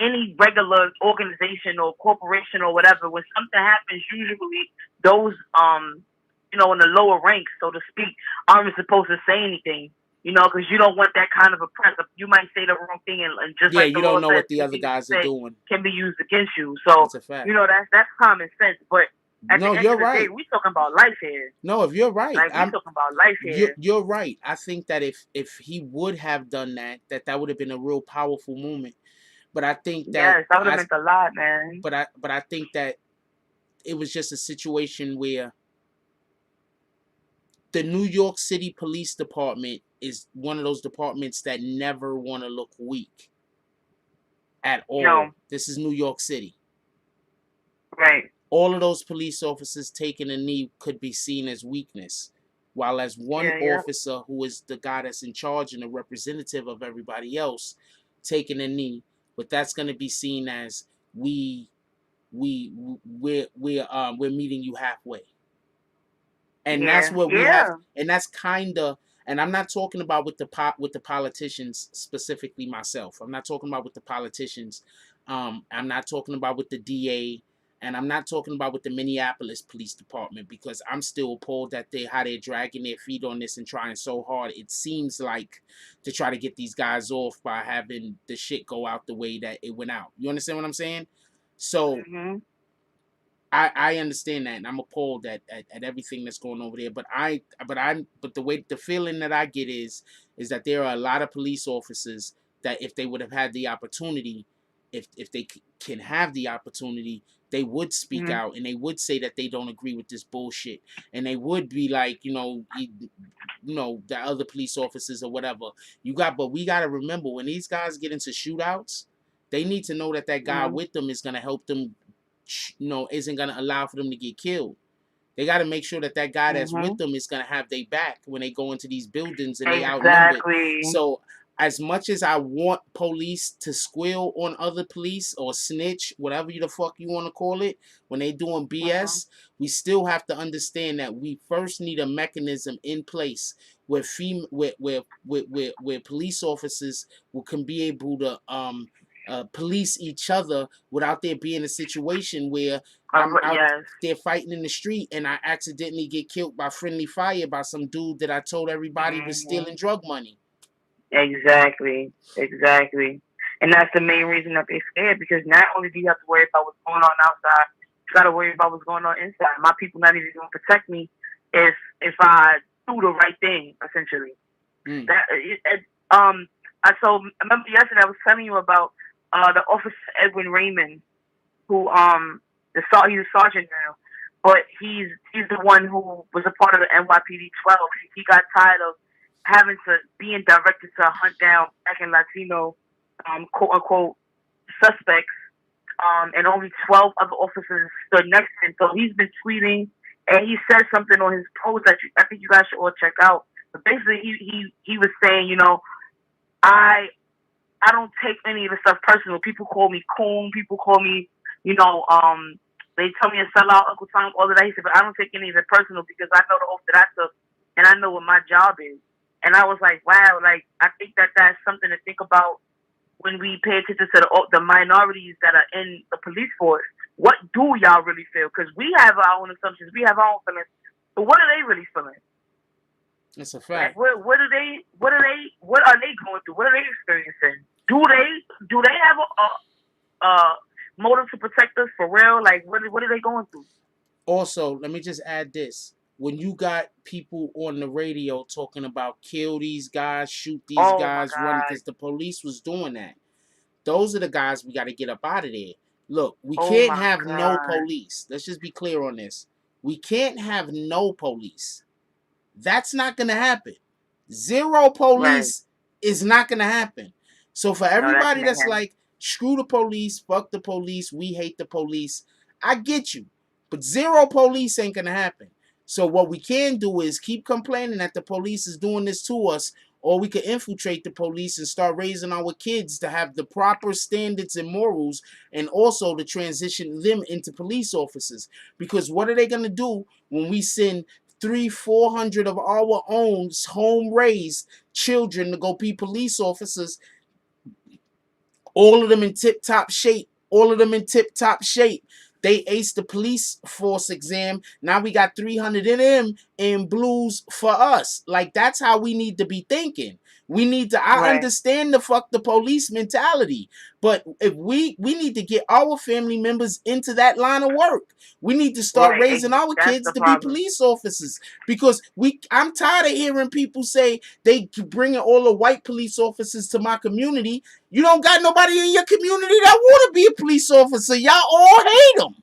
Speaker 3: any regular organization or corporation or whatever, when something happens, usually those in the lower ranks, so to speak, aren't supposed to say anything, because you don't want that kind of a press. You might say the wrong thing and just like
Speaker 9: you don't know what the other guys are doing
Speaker 3: can be used against you. So
Speaker 9: that's a fact.
Speaker 3: That's common sense. But at the end
Speaker 9: you're
Speaker 3: of the
Speaker 9: right.
Speaker 3: day, we talking about life here.
Speaker 9: No, if you're right,
Speaker 3: like, we talking about life here.
Speaker 9: You're right. I think that if he would have done that would have been a real powerful moment. But I think that
Speaker 3: that would have meant a lot, man.
Speaker 9: But I think that it was just a situation where the New York City Police Department is one of those departments that never want to look weak at all.
Speaker 3: No.
Speaker 9: This is New York City.
Speaker 3: Right.
Speaker 9: All of those police officers taking a knee could be seen as weakness. While as one officer who is the guy that's in charge and a representative of everybody else taking a knee, but that's going to be seen as we're meeting you halfway. And that's what we have, and that's kind of, and I'm not talking about with the politicians specifically myself. I'm not talking about with the politicians. I'm not talking about with the DA, And I'm not talking about with the Minneapolis Police Department, because I'm still appalled at how they're dragging their feet on this and trying so hard. It seems like to try to get these guys off by having the shit go out the way that it went out. You understand what I'm saying? So I understand that, and I'm appalled at everything that's going over there. But the feeling that I get is that there are a lot of police officers that if they would have had the opportunity, if they can have the opportunity, they would speak out and they would say that they don't agree with this bullshit, and they would be like, the other police officers or whatever. But we got to remember, when these guys get into shootouts, they need to know that guy with them is going to help them, isn't going to allow for them to get killed. They got to make sure that guy that's with them is going to have their back when they go into these buildings and they outnumbered. So as much as I want police to squeal on other police or snitch, whatever the fuck you want to call it, when they doing BS, we still have to understand that we first need a mechanism in place where police officers can be able to police each other without there being a situation where I'm out there fighting in the street and I accidentally get killed by friendly fire by some dude that I told everybody was stealing drug money.
Speaker 3: Exactly. And that's the main reason that they're scared, because not only do you have to worry about what's going on outside, you got to worry about what's going on inside. My people not even going to protect me if I do the right thing, essentially. So I remember yesterday I was telling you about the officer Edwin Raymond, who he's a sergeant now, but he's the one who was a part of the NYPD 12. He got tired of being directed to hunt down black and Latino quote unquote suspects, and only 12 other officers stood next to him. So he's been tweeting, and he said something on his post that I think you guys should all check out. But basically, he was saying, I don't take any of the stuff personal. People call me coon. People call me, they tell me to sell out Uncle Tom, all of that. He said, but I don't take any of it personal because I know the oath that I took, and I know what my job is. And I was like, wow, like, I think that that's something to think about when we pay attention to the minorities that are in the police force. What do y'all really feel? Because we have our own assumptions. We have our own feelings. But what are they really feeling?
Speaker 9: That's a fact.
Speaker 3: Like, what are they going through? What are they experiencing? Do they have a motive to protect us for real? Like, what are they going through?
Speaker 9: Also, let me just add this. When you got people on the radio talking about kill these guys, shoot these guys, run, because the police was doing that. Those are the guys we got to get up out of there. Look, we can't have no police. Let's just be clear on this. We can't have no police. That's not going to happen. Zero police is not going to happen. So for everybody that's like, screw the police, fuck the police, we hate the police, I get you. But zero police ain't going to happen. So what we can do is keep complaining that the police is doing this to us, or we could infiltrate the police and start raising our kids to have the proper standards and morals, and also to transition them into police officers. Because what are they going to do when we send 300-400 of our own home-raised children to go be police officers, all of them in tip-top shape, They aced the police force exam. Now we got 300 of them in blues for us. Like, that's how we need to be thinking. We need to, I understand the fuck the police mentality, but if we need to get our family members into that line of work. We need to start raising our kids to be police officers, because I'm tired of hearing people say they bringing all the white police officers to my community. You don't got nobody in your community that want to be a police officer. Y'all all hate them.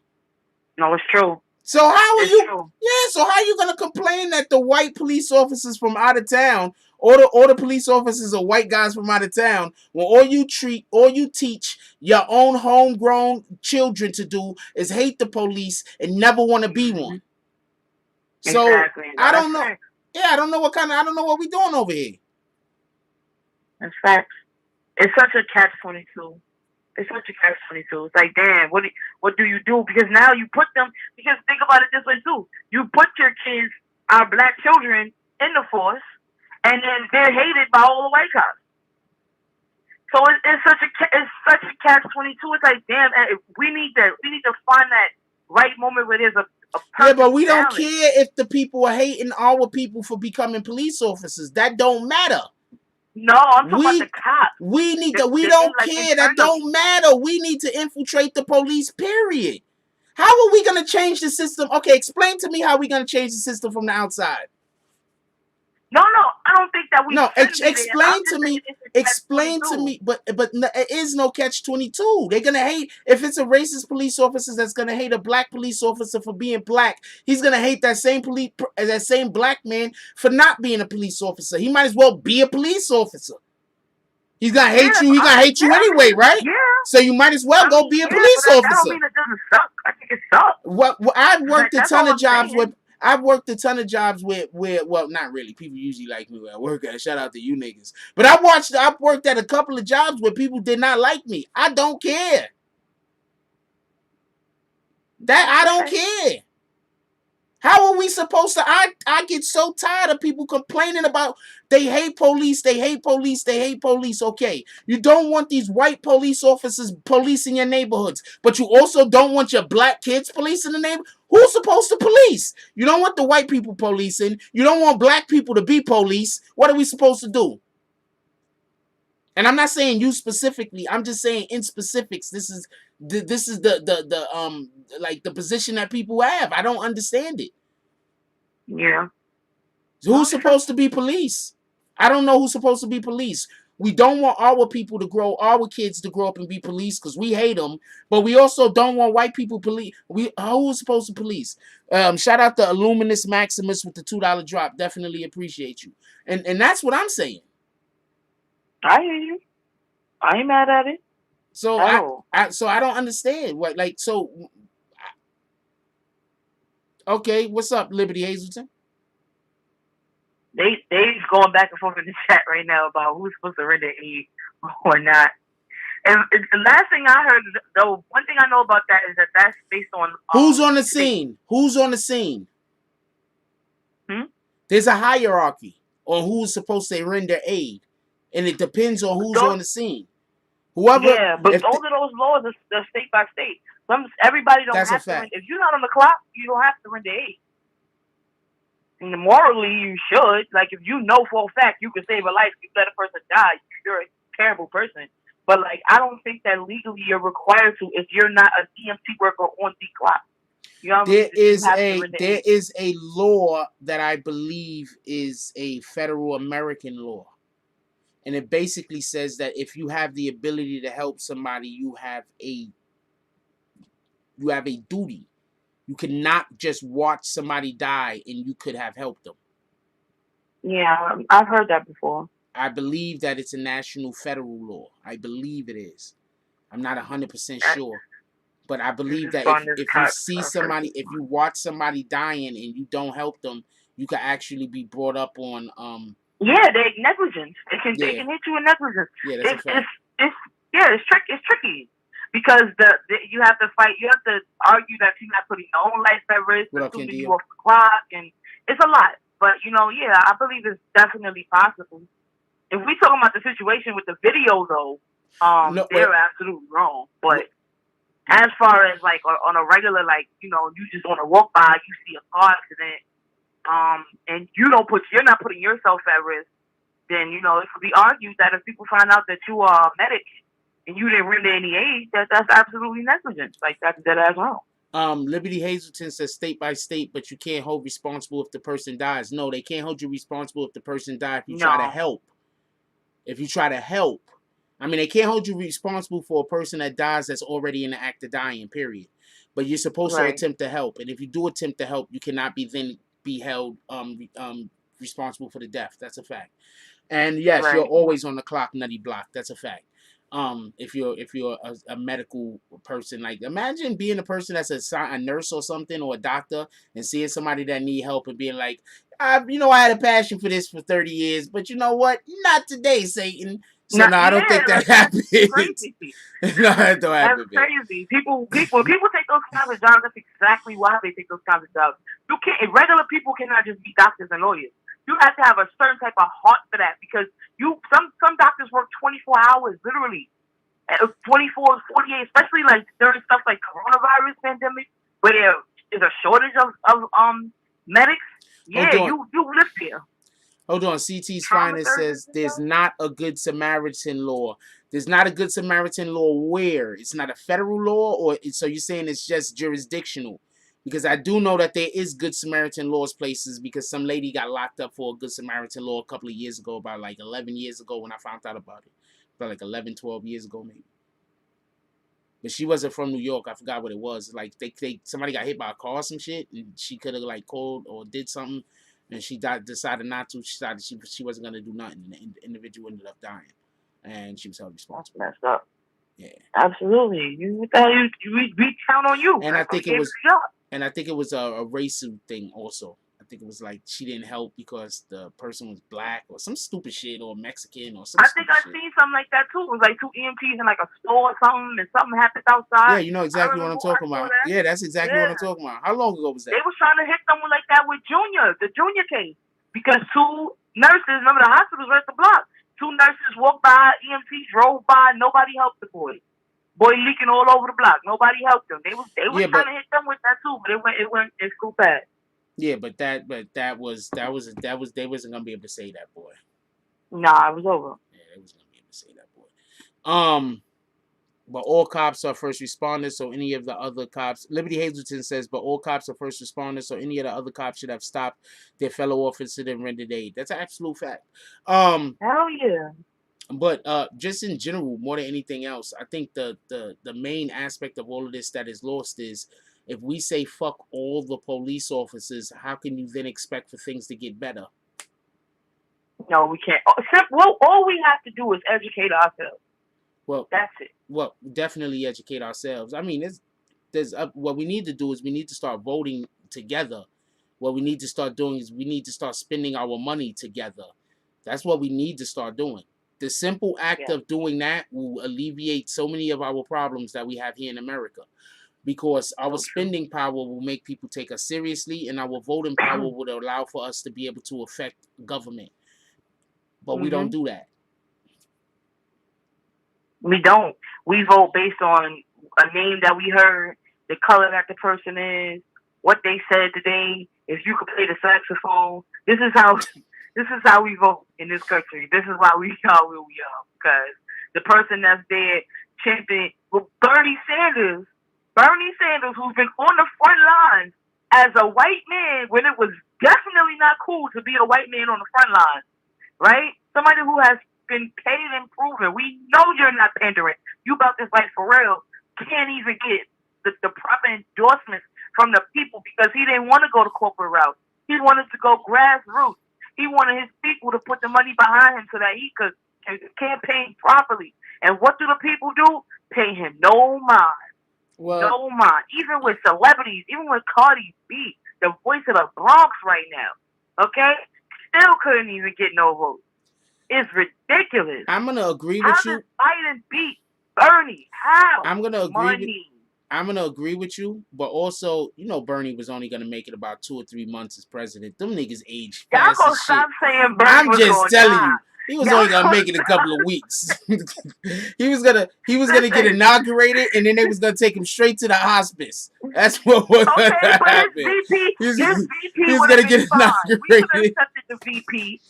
Speaker 3: No, it's true.
Speaker 9: So how are you? Yeah. So how are you gonna complain that the white police officers from out of town, or the police officers are white guys from out of town, when all you teach your own homegrown children to do is hate the police and never want to be one? So I don't know. Yeah, I don't know what we doing over here.
Speaker 3: That's facts. It's such a catch-22. It's like, damn, what do you do? Because now you put them, because think about it this way too. You put your kids, our black children, in the force, and then they're hated by all the white cops. So it's such a catch-22. It's like, damn, we need to find right moment where there's a
Speaker 9: Yeah,
Speaker 3: perfect
Speaker 9: but we don't
Speaker 3: balance.
Speaker 9: care if the people are hating our people for becoming police officers. That don't matter.
Speaker 3: No, I'm talking about the cops.
Speaker 9: We need
Speaker 3: They-
Speaker 9: to. We
Speaker 3: they
Speaker 9: don't
Speaker 3: like
Speaker 9: care. That
Speaker 3: internally.
Speaker 9: don't matter. We need to infiltrate the police. Period. How are we gonna change the system? Okay, explain to me how we gonna change the system from the outside.
Speaker 3: No, I don't think that we
Speaker 9: No,
Speaker 3: should be there.
Speaker 9: explain
Speaker 3: I'm just
Speaker 9: to
Speaker 3: saying
Speaker 9: me.
Speaker 3: it's a
Speaker 9: Explain to
Speaker 3: catch-22.
Speaker 9: me. But it is no catch-22. They're gonna hate if it's a racist police officer that's gonna hate a black police officer for being black. He's gonna hate that same black man for not being a police officer. He might as well be a police officer. He's gonna hate you. He's gonna hate you anyway, right?
Speaker 3: Yeah.
Speaker 9: So you might as well go be a police
Speaker 3: but that
Speaker 9: officer.
Speaker 3: don't mean it doesn't suck. I think it sucks.
Speaker 9: I've worked a
Speaker 3: That's
Speaker 9: ton
Speaker 3: all
Speaker 9: of jobs
Speaker 3: I'm
Speaker 9: with.
Speaker 3: saying.
Speaker 9: I've worked a ton of jobs where well, not really. People usually like me where I work at. Shout out to you niggas. But I've worked at a couple of jobs where people did not like me. I don't care. I don't care. How are we supposed to? I get so tired of people complaining about they hate police, they hate police, they hate police. Okay, you don't want these white police officers policing your neighborhoods, but you also don't want your black kids policing the neighborhood. Who's supposed to police? You don't want the white people policing. You don't want black people to be police. What are we supposed to do? And I'm not saying you specifically. I'm just saying in specifics. This is like the position that people have. I don't understand it.
Speaker 3: Yeah.
Speaker 9: Who's supposed to be police? I don't know who's supposed to be police. We don't want our kids to grow up and be police because we hate them. But we also don't want white people police. Who's supposed to police? Shout out to Illuminus Maximus with the $2 drop. Definitely appreciate you. And that's what I'm saying.
Speaker 3: I hear you. I ain't mad at it.
Speaker 9: So I don't understand what okay, what's up, Liberty Hazelton?
Speaker 3: They's going back and forth in the chat right now about who's supposed to render aid or not. And the last thing I heard, though, one thing I know about that is that that's based on
Speaker 9: who's on the scene. Who's on the scene? There's a hierarchy on who's supposed to render aid, and it depends on who's on the scene. Whoever.
Speaker 3: Yeah, but all of those laws are state by state. Everybody don't have to. If you're not on the clock, you don't have to render aid. And morally, you should. Like, if you know for a fact you can save a life, you let a person die, you're a terrible person. But, like, I don't think that legally you're required to if you're not a DMT worker on the clock. You know what
Speaker 9: there is a law that I believe is a federal American law. And it basically says that if you have the ability to help somebody, you have a duty. You cannot just watch somebody die and you could have helped them.
Speaker 3: Yeah, I've heard that before.
Speaker 9: I believe that it's a national federal law. I believe it is. I'm not 100% sure. But I believe that if you see somebody, if you watch somebody dying and you don't help them, you could actually be brought up on
Speaker 3: yeah, they're negligence. They can hit you with negligence.
Speaker 9: Yeah, that's a fact.
Speaker 3: It's tricky. Because you have to fight, you have to argue that you're not putting your own life at risk, assuming you off the clock, and it's a lot. But I believe it's definitely possible. If we talking about the situation with the video, though, they're absolutely wrong. But as far as like on a regular, like you just want to walk by, you see a car accident, and you're not putting yourself at risk, then it could be argued that if people find out that you are a medic and you didn't render any aid, that's absolutely negligence. Like, that's dead ass wrong.
Speaker 9: Liberty Hazelton says state by state, but you can't hold responsible if the person dies. No, they can't hold you responsible if the person dies. If you try to help. If you try to help. I mean, they can't hold you responsible for a person that dies that's already in the act of dying, period. But you're supposed to attempt to help. And if you do attempt to help, you cannot be held responsible for the death. That's a fact. And yes, you're always on the clock, nutty block. That's a fact. If you're a medical person, like imagine being a person that's a nurse or something or a doctor and seeing somebody that need help and being like, I had a passion for this for 30 years, but you know what? Not today, Satan. So no, I don't think that happens.
Speaker 3: Crazy.
Speaker 9: No, that don't happen.
Speaker 3: That's crazy. When people take those kinds of jobs, that's exactly why they take those kinds of jobs. Regular people cannot just be doctors and lawyers. You have to have a certain type of heart for that because some doctors work 24 hours, literally. 24, 48, especially like during stuff like coronavirus pandemic. where there is a shortage of medics. Yeah,
Speaker 9: Hold on.
Speaker 3: you live there.
Speaker 9: Hold on. CT's
Speaker 3: Trauma
Speaker 9: finest says
Speaker 3: services,
Speaker 9: there's not a good Samaritan law. There's not a good Samaritan law where? It's not a federal law, or so you're saying it's just jurisdictional? Because I do know that there is good Samaritan laws places, because some lady got locked up for a good Samaritan law a couple of years ago, about like 11 years ago when I found out about it. About like 11, 12 years ago maybe. But she wasn't from New York. I forgot what it was. Like somebody got hit by a car or some shit, and she could have like called or did something, and she decided not to. She decided she wasn't gonna do nothing. And the individual ended up dying, and she was held responsible.
Speaker 3: That's messed up.
Speaker 9: Yeah,
Speaker 3: absolutely. We count on you.
Speaker 9: And I think it was,
Speaker 3: and
Speaker 9: I think it was a racial thing also. I think it was like she didn't help because the person was black or some stupid shit, or Mexican or some.
Speaker 3: I think I've seen something like that too. It was like 2 EMTs in like a store or something, and something happened outside.
Speaker 9: Yeah, you know exactly what I'm talking about. Yeah, that's exactly what I'm talking about. How long ago was that?
Speaker 3: They was trying to hit someone like that with the Junior case, because 2 nurses, remember the hospital was right the block. 2 nurses walked by, EMTs drove by, nobody helped the boy. Boy leaking all over the block. Nobody helped them. They was trying to hit them with that too, but it went too fast.
Speaker 9: Yeah, but that was they wasn't gonna be able to say that, boy.
Speaker 3: Nah, it was over.
Speaker 9: Yeah, they wasn't gonna be able to say that, boy. But all cops are first responders, so any of the other cops, Liberty Hazelton says, but all cops are first responders, so any of the other cops should have stopped their fellow officer and rendered aid. That's an absolute fact.
Speaker 3: Hell yeah.
Speaker 9: But just in general, more than anything else, I think the main aspect of all of this that is lost is, if we say fuck all the police officers, how can you then expect for things to get better?
Speaker 3: No, we can't. Well, all we have to do is educate ourselves.
Speaker 9: Well,
Speaker 3: that's it.
Speaker 9: Well, definitely educate ourselves. I mean, what we need to do is we need to start voting together. What we need to start doing is we need to start spending our money together. That's what we need to start doing. The simple act of doing that will alleviate so many of our problems that we have here in America. Because our spending power will make people take us seriously, and our voting power would allow for us to be able to affect government. But we don't do that.
Speaker 3: We don't. We vote based on a name that we heard, the color that the person is, what they said today, if you could play the saxophone. This is how we vote in this country. This is why we are where we are. Because the person that's there championing Bernie Sanders, who's been on the front lines as a white man when it was definitely not cool to be a white man on the front lines, right? Somebody who has been paid and proven. We know you're not pandering. You about this life for real. Can't even get the proper endorsements from the people, because he didn't want to go the corporate route. He wanted to go grassroots. He wanted his people to put the money behind him so that he could campaign properly. And what do the people do? Pay him no mind. No mind. Even with celebrities, even with Cardi B, the voice of the Bronx right now, okay? Still couldn't even get no votes. It's ridiculous.
Speaker 9: I'm gonna agree with you.
Speaker 3: How did Biden beat Bernie? How?
Speaker 9: I'm gonna agree with you, but also, you know, Bernie was only gonna make it about 2 or 3 months as president. Them niggas age fast
Speaker 3: Y'all gonna
Speaker 9: as
Speaker 3: stop
Speaker 9: shit.
Speaker 3: saying Bernie
Speaker 9: I'm
Speaker 3: was
Speaker 9: just telling
Speaker 3: die.
Speaker 9: you, he was only gonna make it a couple of weeks. he was gonna get inaugurated, and then they was gonna take him straight to the hospice. That's what was gonna happen.
Speaker 3: His VP
Speaker 9: he was gonna get inaugurated.
Speaker 3: We could have accepted the VP.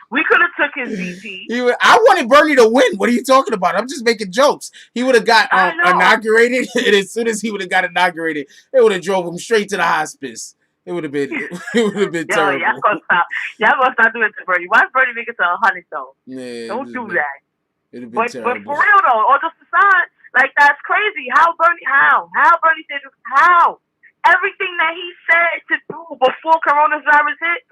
Speaker 3: We could have took his VP.
Speaker 9: I wanted Bernie to win. What are you talking about? I'm just making jokes. He would have got inaugurated, and as soon as he would have got inaugurated, they would have drove him straight to the hospice. It would have been terrible.
Speaker 3: Y'all gonna stop doing it to Bernie. Why Bernie make it to 100 though?
Speaker 9: Yeah,
Speaker 3: don't do that.
Speaker 9: It'd have been terrible.
Speaker 3: But for real though, or just aside, like that's crazy. How Bernie said this? How everything that he said to do before coronavirus hit.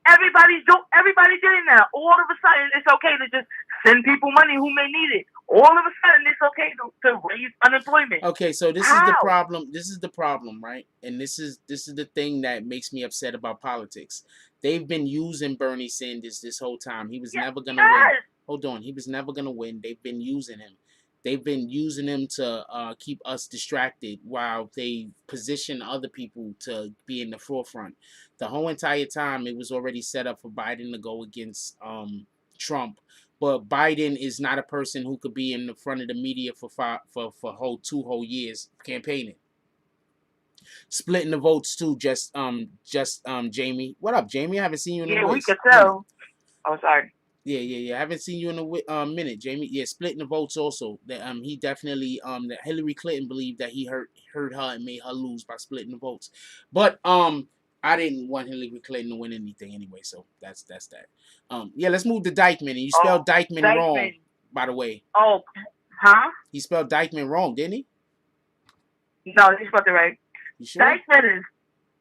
Speaker 3: Everybody did it now. All of a sudden, it's okay to just send people money who may need it. All of a sudden, it's okay to raise unemployment.
Speaker 9: Okay, so this is the problem. This is the problem, right? And this is the thing that makes me upset about politics. They've been using Bernie Sanders this whole time. He was never gonna win. Hold on, he was never gonna win. They've been using him. They've been using him to keep us distracted while they position other people to be in the forefront. The whole entire time, it was already set up for Biden to go against Trump. But Biden is not a person who could be in the front of the media for 2 whole years campaigning. Splitting the votes too. Just Jamie. What up, Jamie? I haven't seen you in a
Speaker 3: Yeah, we could
Speaker 9: minute.
Speaker 3: tell. Oh, sorry.
Speaker 9: Yeah. I haven't seen you in a minute, Jamie. Yeah, splitting the votes also. That he definitely that Hillary Clinton believed that he hurt her and made her lose by splitting the votes. But I didn't want Hillary Clinton to win anything anyway, so that's that. Yeah, let's move to Dykeman. And you spelled Dykeman wrong, by the way.
Speaker 3: Oh, huh?
Speaker 9: He spelled Dykeman wrong, didn't he?
Speaker 3: No, he spelled it right.
Speaker 9: You sure?
Speaker 3: Dykeman is.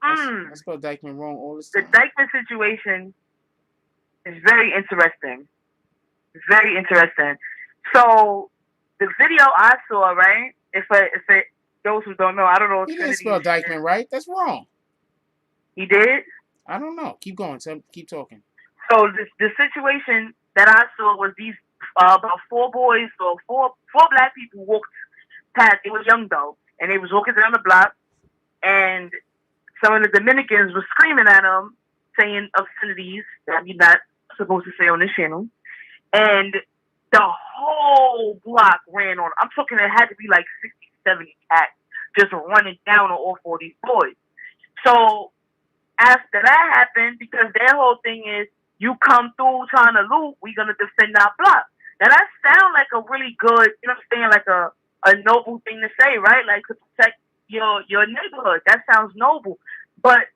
Speaker 9: I spelled Dykeman wrong all the time.
Speaker 3: The Dykeman situation is very interesting. Very interesting. So the video I saw, right? If those who don't know, I don't know.
Speaker 9: He didn't spell Dykeman right. That's wrong.
Speaker 3: He did.
Speaker 9: I don't know. Keep going. Keep talking.
Speaker 3: So the situation that I saw was these about four boys or four black people walked past. They were young though, and they was walking down the block, and some of the Dominicans were screaming at them, saying obscenities that you're not supposed to say on this channel. And the whole block ran on. I'm talking it had to be like 60, 70 cats just running down on all four of these boys. So after that happened, because their whole thing is, you come through trying to loot, we're going to defend our block. Now that sounds like a really good, you know what I'm saying, like a noble thing to say, right? Like to protect your neighborhood. That sounds noble. But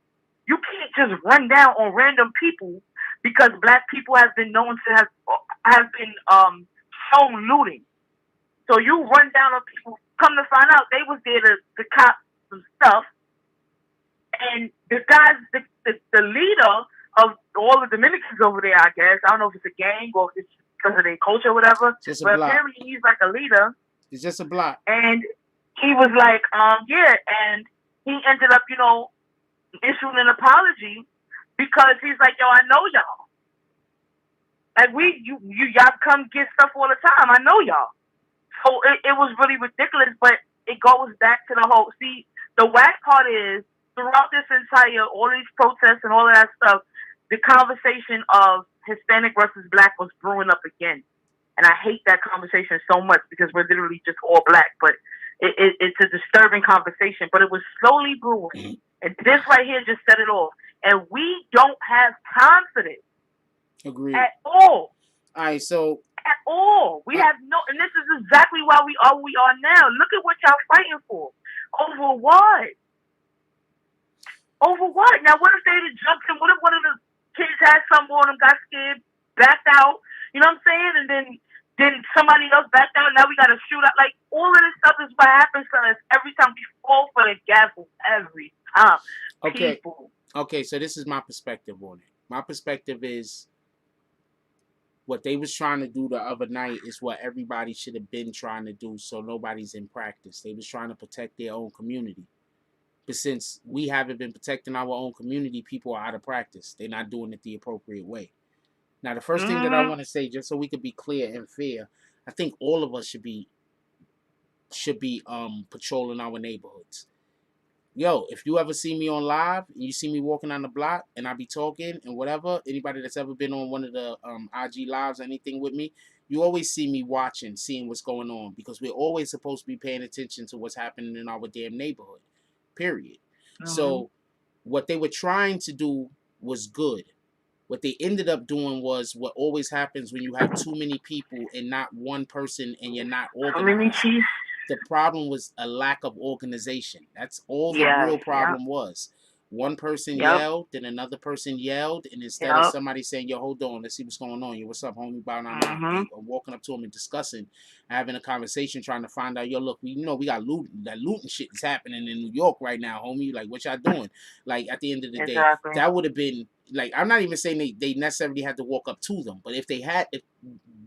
Speaker 3: you can't just run down on random people because black people have been known to have been shown looting. So you run down on people, come to find out they was there to cop some stuff. And the guys, the leader of all the Dominicans over there, I guess, I don't know if it's a gang or if it's because of their culture or whatever, but apparently he's like a leader.
Speaker 9: It's just a block.
Speaker 3: And he was like, yeah, and he ended up, issuing an apology because he's like, yo, I know y'all. Like y'all come get stuff all the time. I know y'all. So it was really ridiculous, but it goes back to the whole, see, the whack part is, throughout this all these protests and all of that stuff, the conversation of Hispanic versus black was brewing up again. And I hate that conversation so much because we're literally just all black, but it's a disturbing conversation, but it was slowly brewing. And this right here just set it off. And we don't have time for this.
Speaker 9: Agreed.
Speaker 3: At all.
Speaker 9: All right, so.
Speaker 3: At all. We have no, and this is exactly why we are now. Look at what y'all fighting for. Over what? Over what? Now, what if they had jumped in? What if one of the kids had something on them, got scared, backed out? You know what I'm saying? And then somebody else backed out. Now we got to shoot out. Like, all of this stuff is what happens to us every time we fall for the gavel. Every time.
Speaker 9: Okay.
Speaker 3: People.
Speaker 9: Okay, so this is my perspective on it. My perspective is what they was trying to do the other night is what everybody should have been trying to do, so nobody's in practice. They was trying to protect their own community. But since we haven't been protecting our own community, people are out of practice. They're not doing it the appropriate way. Now, the first thing that I want to say, just so we could be clear and fair, I think all of us should be patrolling our neighborhoods. Yo, if you ever see me on live and you see me walking on the block and I be talking and whatever, anybody that's ever been on one of the IG lives or anything with me, you always see me watching, seeing what's going on, because we're always supposed to be paying attention to what's happening in our damn neighborhood. Period. So what they were trying to do was good. What they ended up doing was what always happens when you have too many people and not one person and you're not organized. The problem was a lack of organization. That's all the real problem was. One person yelled, then another person yelled, and instead of somebody saying, yo, hold on, let's see what's going on. Yo, what's up, homie? Or walking up to him and discussing, having a conversation, trying to find out, yo, look, we got looting. That looting shit is happening in New York right now, homie. Like, what y'all doing? Like, at the end of the day, that would have been, like, I'm not even saying they necessarily had to walk up to them, but if they had,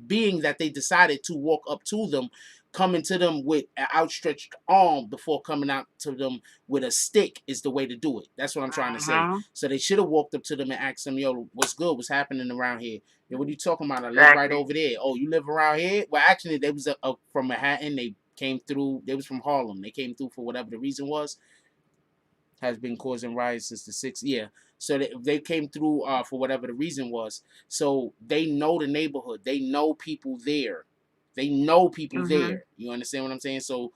Speaker 9: being that they decided to walk up to them, coming to them with an outstretched arm before coming out to them with a stick is the way to do it. That's what I'm trying to say. So they should have walked up to them and asked them, yo, what's good? What's happening around here? Yo, what are you talking about? I live right over there. Oh, you live around here? Well, actually, they was from Manhattan. They came through. They was from Harlem. They came through for whatever the reason was. Has been causing riots since the 6th year. So they came through for whatever the reason was. So they know the neighborhood. They know people there. They know people there. You understand what I'm saying? So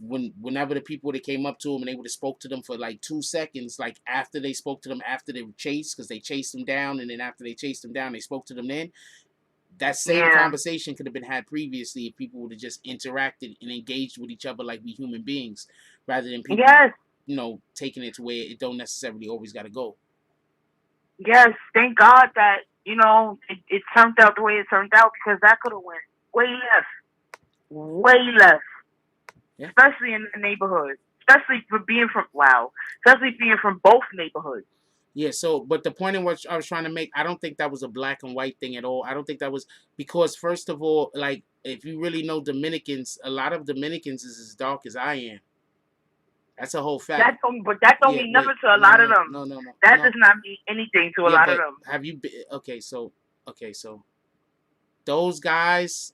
Speaker 9: whenever the people that came up to him and they would have spoke to them for like 2 seconds, like after they spoke to them after they were chased, because they chased them down, and then after they chased them down, they spoke to them then. That same conversation could have been had previously if people would have just interacted and engaged with each other like we human beings, rather than people, you know, taking it to where it don't necessarily always got to go.
Speaker 3: Yes, thank God that, you know, it turned out the way it turned out, because that could have went way less. Way less.
Speaker 9: Yeah.
Speaker 3: Especially in the neighborhood. Especially being from both neighborhoods.
Speaker 9: Yeah, so, but the point in which I was trying to make, I don't think that was a black and white thing at all. I don't think that was, because first of all, like, if you really know Dominicans, a lot of Dominicans is as dark as I am. That's a whole fact.
Speaker 3: That don't mean nothing to a lot of them.
Speaker 9: No.
Speaker 3: That does not mean anything to a lot of them.
Speaker 9: Have you been, okay, so those guys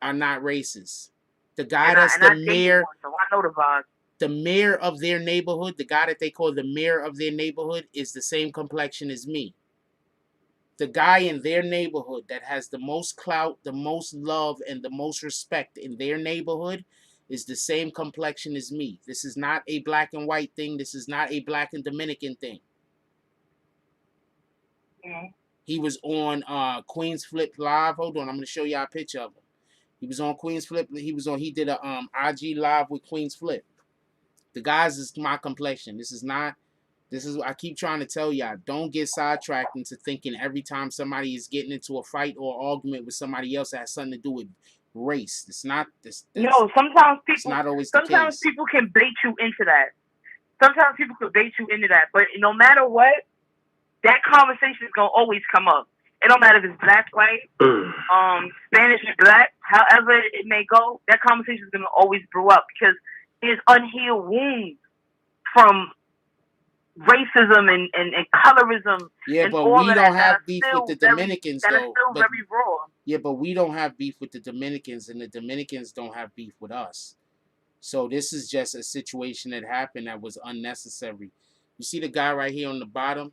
Speaker 9: are not racist. The guy that's the mayor,
Speaker 3: so I know the vibe.
Speaker 9: The mayor of their neighborhood, the guy that they call the mayor of their neighborhood, is the same complexion as me. The guy in their neighborhood that has the most clout, the most love, and the most respect in their neighborhood is the same complexion as me. This is not a black and white thing. This is not a black and Dominican thing.
Speaker 3: Mm-hmm.
Speaker 9: He was on Queens Flip Live. Hold on, I'm going to show y'all a picture of him. He was on Queens Flip. He did a IG Live with Queens Flip. The guys is my complexion. I keep trying to tell y'all, don't get sidetracked into thinking every time somebody is getting into a fight or argument with somebody else that has something to do with race. It's not this.
Speaker 3: No, sometimes people.
Speaker 9: It's not always
Speaker 3: sometimes
Speaker 9: the case.
Speaker 3: People can bait you into that. Sometimes people can bait you into that. But no matter what, that conversation is gonna always come up. It don't matter if it's black, white, Spanish, or black. However it may go, that conversation is gonna always brew up, because there's unhealed wounds from racism and colorism.
Speaker 9: Yeah,
Speaker 3: and
Speaker 9: but
Speaker 3: all
Speaker 9: we
Speaker 3: of
Speaker 9: don't
Speaker 3: that
Speaker 9: have
Speaker 3: that
Speaker 9: beef
Speaker 3: still
Speaker 9: with the
Speaker 3: very-
Speaker 9: Dominicans,
Speaker 3: that is
Speaker 9: though.
Speaker 3: still
Speaker 9: But,
Speaker 3: very raw.
Speaker 9: yeah, but we don't have beef with the Dominicans, and the Dominicans don't have beef with us. So this is just a situation that happened that was unnecessary. You see the guy right here on the bottom?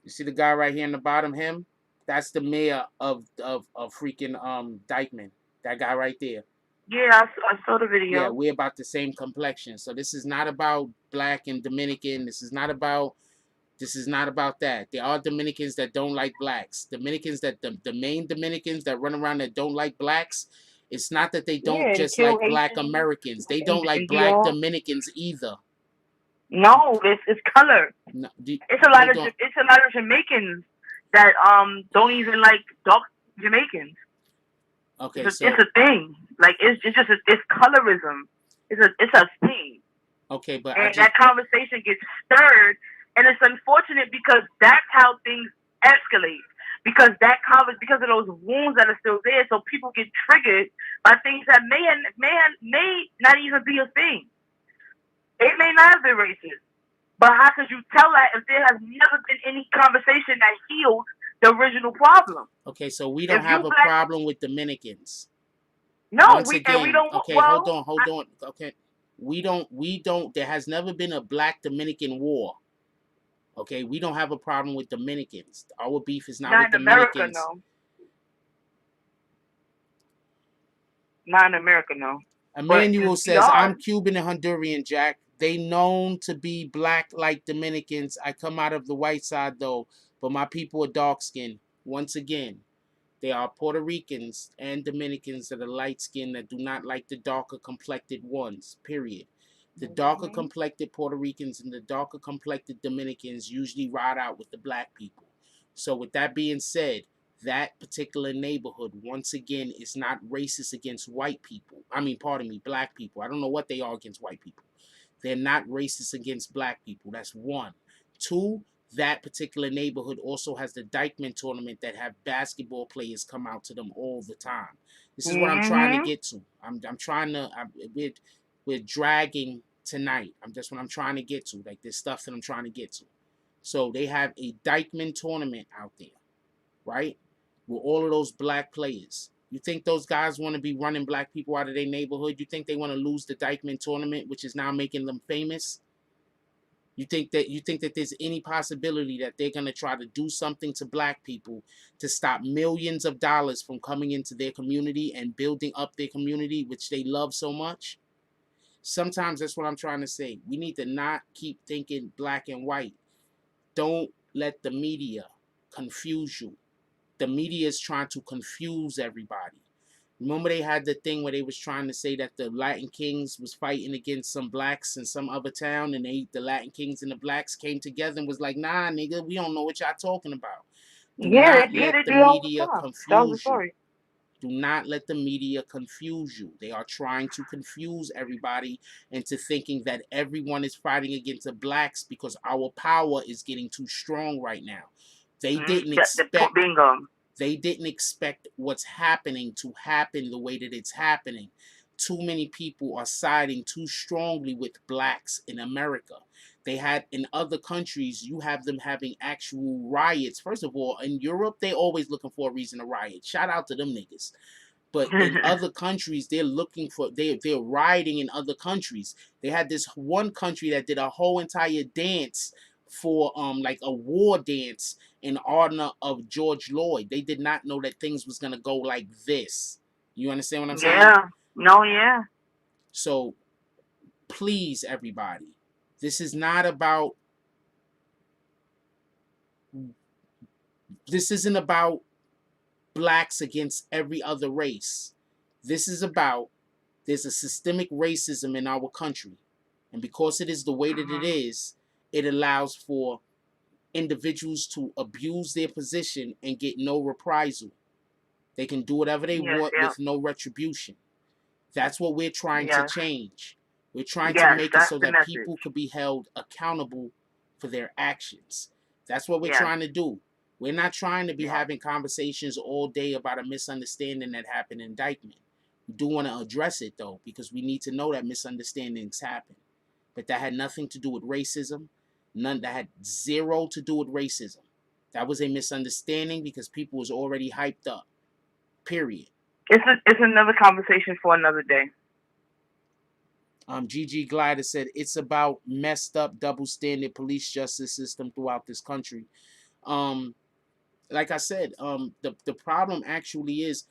Speaker 9: You see the guy right here on the bottom, him? That's the mayor of freaking Dykeman. That guy right there.
Speaker 3: Yeah, I saw the video.
Speaker 9: Yeah, we're about the same complexion. So this is not about black and Dominican. This is not about that. There are Dominicans that don't like blacks. Dominicans that the main Dominicans that run around that don't like blacks. It's not that they don't just like black Americans. They don't like black Dominicans either.
Speaker 3: No, it's color.
Speaker 9: No,
Speaker 3: it's a lot of Jamaicans that don't even like dark Jamaicans.
Speaker 9: Okay,
Speaker 3: it's a thing. Like it's colorism. It's a thing.
Speaker 9: Okay, but
Speaker 3: that conversation gets stirred, and it's unfortunate because that's how things escalate. Because because of those wounds that are still there, so people get triggered by things that may not even be a thing. It may not have been racist, but how could you tell that if there has never been any conversation that healed the original problem?
Speaker 9: Okay, so we don't have a problem with Dominicans.
Speaker 3: No, we don't.
Speaker 9: Okay,
Speaker 3: well,
Speaker 9: hold on. Okay, we don't. There has never been a black Dominican war. Okay, we don't have a problem with Dominicans. Our beef is not with
Speaker 3: America,
Speaker 9: Dominicans.
Speaker 3: no. Not in America, no.
Speaker 9: Emmanuel says, I'm Cuban and Honduran, Jack. They known to be black like Dominicans. I come out of the white side, though, but my people are dark-skinned. Once again, they are Puerto Ricans and Dominicans that are light-skinned that do not like the darker-complected ones, period. The darker-complected Puerto Ricans and the darker-complected Dominicans usually ride out with the black people. So with that being said, that particular neighborhood, once again, is not racist against white people. I mean, pardon me, black people. I don't know what they are against white people. They're not racist against black people. That's one. Two, that particular neighborhood also has the Dykeman tournament that have basketball players come out to them all the time. This is what I'm trying to get to. We're dragging tonight. That's what I'm trying to get to. Like, there's stuff that I'm trying to get to. So they have a Dykeman tournament out there, right? With all of those black players. You think those guys want to be running black people out of their neighborhood? You think they want to lose the Dykeman tournament, which is now making them famous? You think that there's any possibility that they're gonna try to do something to black people to stop millions of dollars from coming into their community and building up their community, which they love so much? Sometimes that's what I'm trying to say. We need to not keep thinking black and white. Don't let the media confuse you. The media is trying to confuse everybody. Remember they had the thing where they was trying to say that the Latin Kings was fighting against some blacks in some other town, and the Latin Kings and the blacks came together and was like, nah, nigga, we don't know what y'all talking about. Do not let the media confuse you. Do not let the media confuse you. They are trying to confuse everybody into thinking that everyone is fighting against the blacks because our power is getting too strong right now. They didn't expect what's happening to happen the way that it's happening. Too many people are siding too strongly with blacks in America. They had in other countries, you have them having actual riots. First of all, in Europe, they always looking for a reason to riot. Shout out to them niggas. But in other countries, they're rioting in other countries. They had this one country that did a whole entire dance for like a war dance in honor of George Floyd. They did not know that things was gonna go like this. You understand what I'm saying?
Speaker 3: Yeah. No, yeah.
Speaker 9: So please, everybody, this is not about. This isn't about blacks against every other race. This is about there's a systemic racism in our country, and because it is the way that it is, it allows for individuals to abuse their position and get no reprisal. They can do whatever they want with no retribution. That's what we're trying to change. We're trying to make it so that people could be held accountable for their actions. That's what we're trying to do. We're not trying to be having conversations all day about a misunderstanding that happened in Dykeman. We do want to address it, though, because we need to know that misunderstandings happen. But that had nothing to do with racism. That had zero to do with racism. That was a misunderstanding because people was already hyped up. Period.
Speaker 3: It's another conversation for another day.
Speaker 9: Gigi Glider said it's about messed up double standard police justice system throughout this country. Like I said, the problem actually is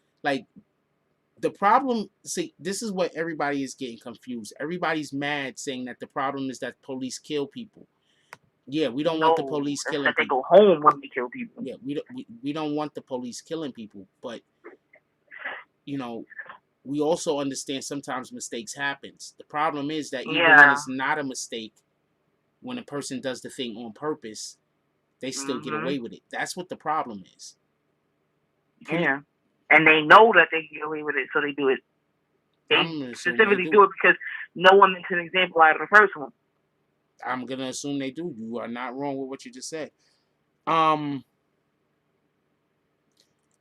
Speaker 9: see, this is what everybody is getting confused. Everybody's mad saying that the problem is that police kill people. Yeah, we don't want the police killing people.
Speaker 3: They go home when they kill people.
Speaker 9: Yeah, we don't want the police killing people, but you know, we also understand sometimes mistakes happens. The problem is that even when it's not a mistake, when a person does the thing on purpose, they still get away with it. That's what the problem is.
Speaker 3: Yeah. And they know that they get away with it, so they do it. They specifically do it because no one makes an example out of the first one.
Speaker 9: I'm going to assume they do. You are not wrong with what you just said.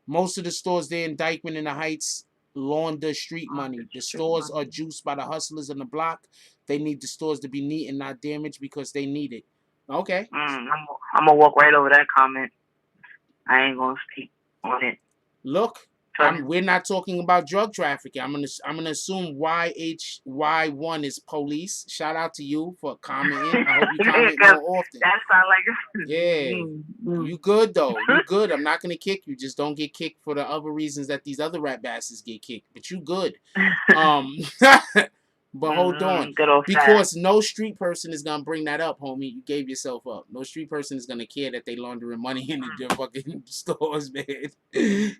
Speaker 9: Most of the stores there in Dykeman and the Heights launder street money. The stores are juiced by the hustlers on the block. They need the stores to be neat and not damaged because they need it. Okay.
Speaker 3: I'm going to walk right over that comment. I ain't going to speak on it.
Speaker 9: Look, we're not talking about drug trafficking. I'm gonna assume YHY1 is police. Shout out to you for commenting. I hope you comment more often.
Speaker 3: That sounds
Speaker 9: like you good though. You good. I'm not gonna kick you. Just don't get kicked for the other reasons that these other rat bastards get kicked. But you good. But hold on, because no street person is gonna bring that up, homie. You gave yourself up. No street person is gonna care that they laundering money in the fucking stores, man.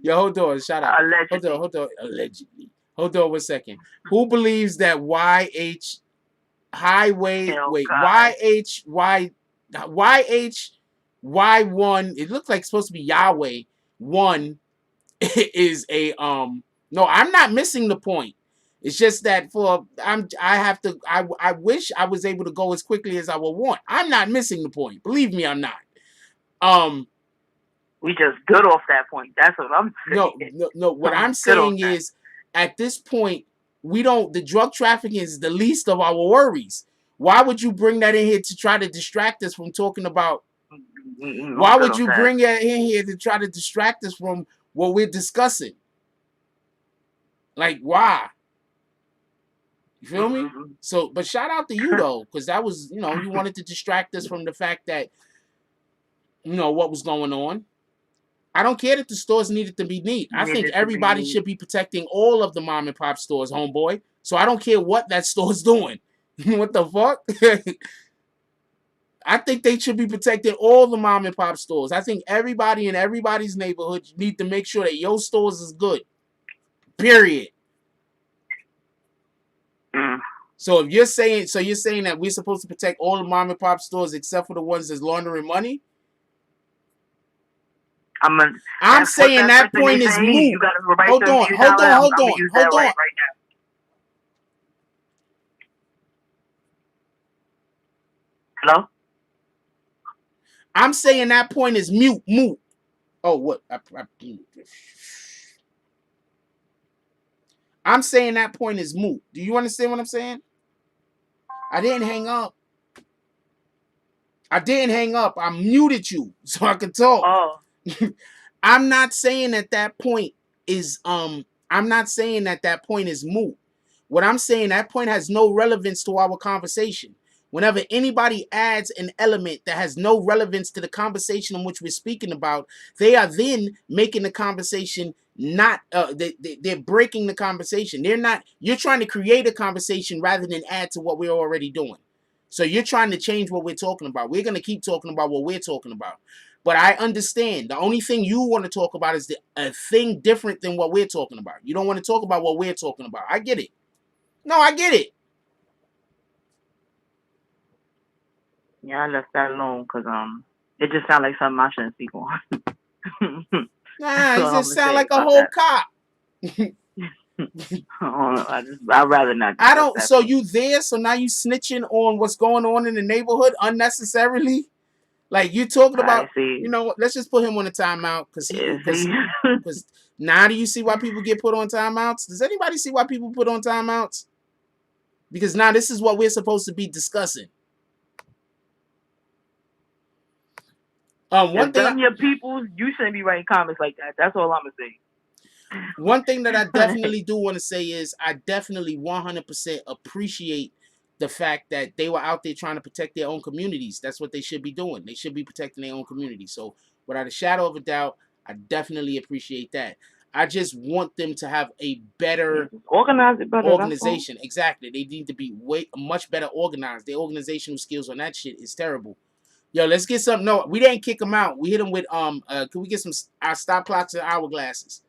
Speaker 9: Yo, hold on, shout out.
Speaker 3: Allegedly.
Speaker 9: Hold on. Allegedly. Hold on 1 second. Who believes that YHY1? It looks like it's supposed to be Yahweh. One is a No, I'm not missing the point. It's just that I wish I was able to go as quickly as I would want. I'm not missing the point. Believe me, I'm not.
Speaker 3: We just good off that point. That's what I'm saying.
Speaker 9: No. What I'm saying is, at this point, the drug trafficking is the least of our worries. Why would you bring that in here to try to distract us from talking about? Why would you bring that in here to try to distract us from what we're discussing? Like, why? You feel me? So, but shout out to you though, because that was, you know, you wanted to distract us from the fact that, you know, what was going on. I don't care that the stores needed to be neat. I think everybody should be protecting all of the mom and pop stores, homeboy. So I don't care what that store's doing. What the fuck? I think they should be protecting all the mom and pop stores. I think everybody in everybody's neighborhood need to make sure that your stores is good. Period. So if you're saying, that we're supposed to protect all the mom and pop stores except for the ones that's laundering money? I'm saying that point is moot. Hold on.
Speaker 3: Hello?
Speaker 9: I'm saying that point is moot. Oh, what? I'm saying that point is moot. Do you understand what I'm saying? I didn't hang up. I muted you so I could talk.
Speaker 3: Oh.
Speaker 9: I'm not saying that point is moot. What I'm saying, that point has no relevance to our conversation. Whenever anybody adds an element that has no relevance to the conversation in which we're speaking about, they are then making the conversation not, they're breaking the conversation. You're trying to create a conversation rather than add to what we're already doing. So you're trying to change what we're talking about. We're going to keep talking about what we're talking about. But I understand. The only thing you want to talk about is a thing different than what we're talking about. You don't want to talk about what we're talking about. I get it. No, I get it.
Speaker 3: Yeah, I left that alone because it just sounds like something I shouldn't speak on.
Speaker 9: Nah, you just sound like a whole cop.
Speaker 3: I'd rather not.
Speaker 9: I don't. So you there? So now you snitching on what's going on in the neighborhood unnecessarily? Like you talking about? You know what? Let's just put him on a timeout because now do you see why people get put on timeouts? Does anybody see why people put on timeouts? Because now this is what we're supposed to be discussing.
Speaker 3: One thing, your people, you shouldn't be writing comments like that. That's all I'm gonna say.
Speaker 9: One thing that I definitely do want to say is I definitely 100% appreciate the fact that they were out there trying to protect their own communities. That's what they should be doing. They should be protecting their own community. So without a shadow of a doubt, I definitely appreciate that. I just want them to have a better organization. Exactly. They need to be much better organized. Their organizational skills on that shit is terrible. Yo, let's get some. No, we didn't kick them out. We hit them with can we get some our stop clocks and hourglasses?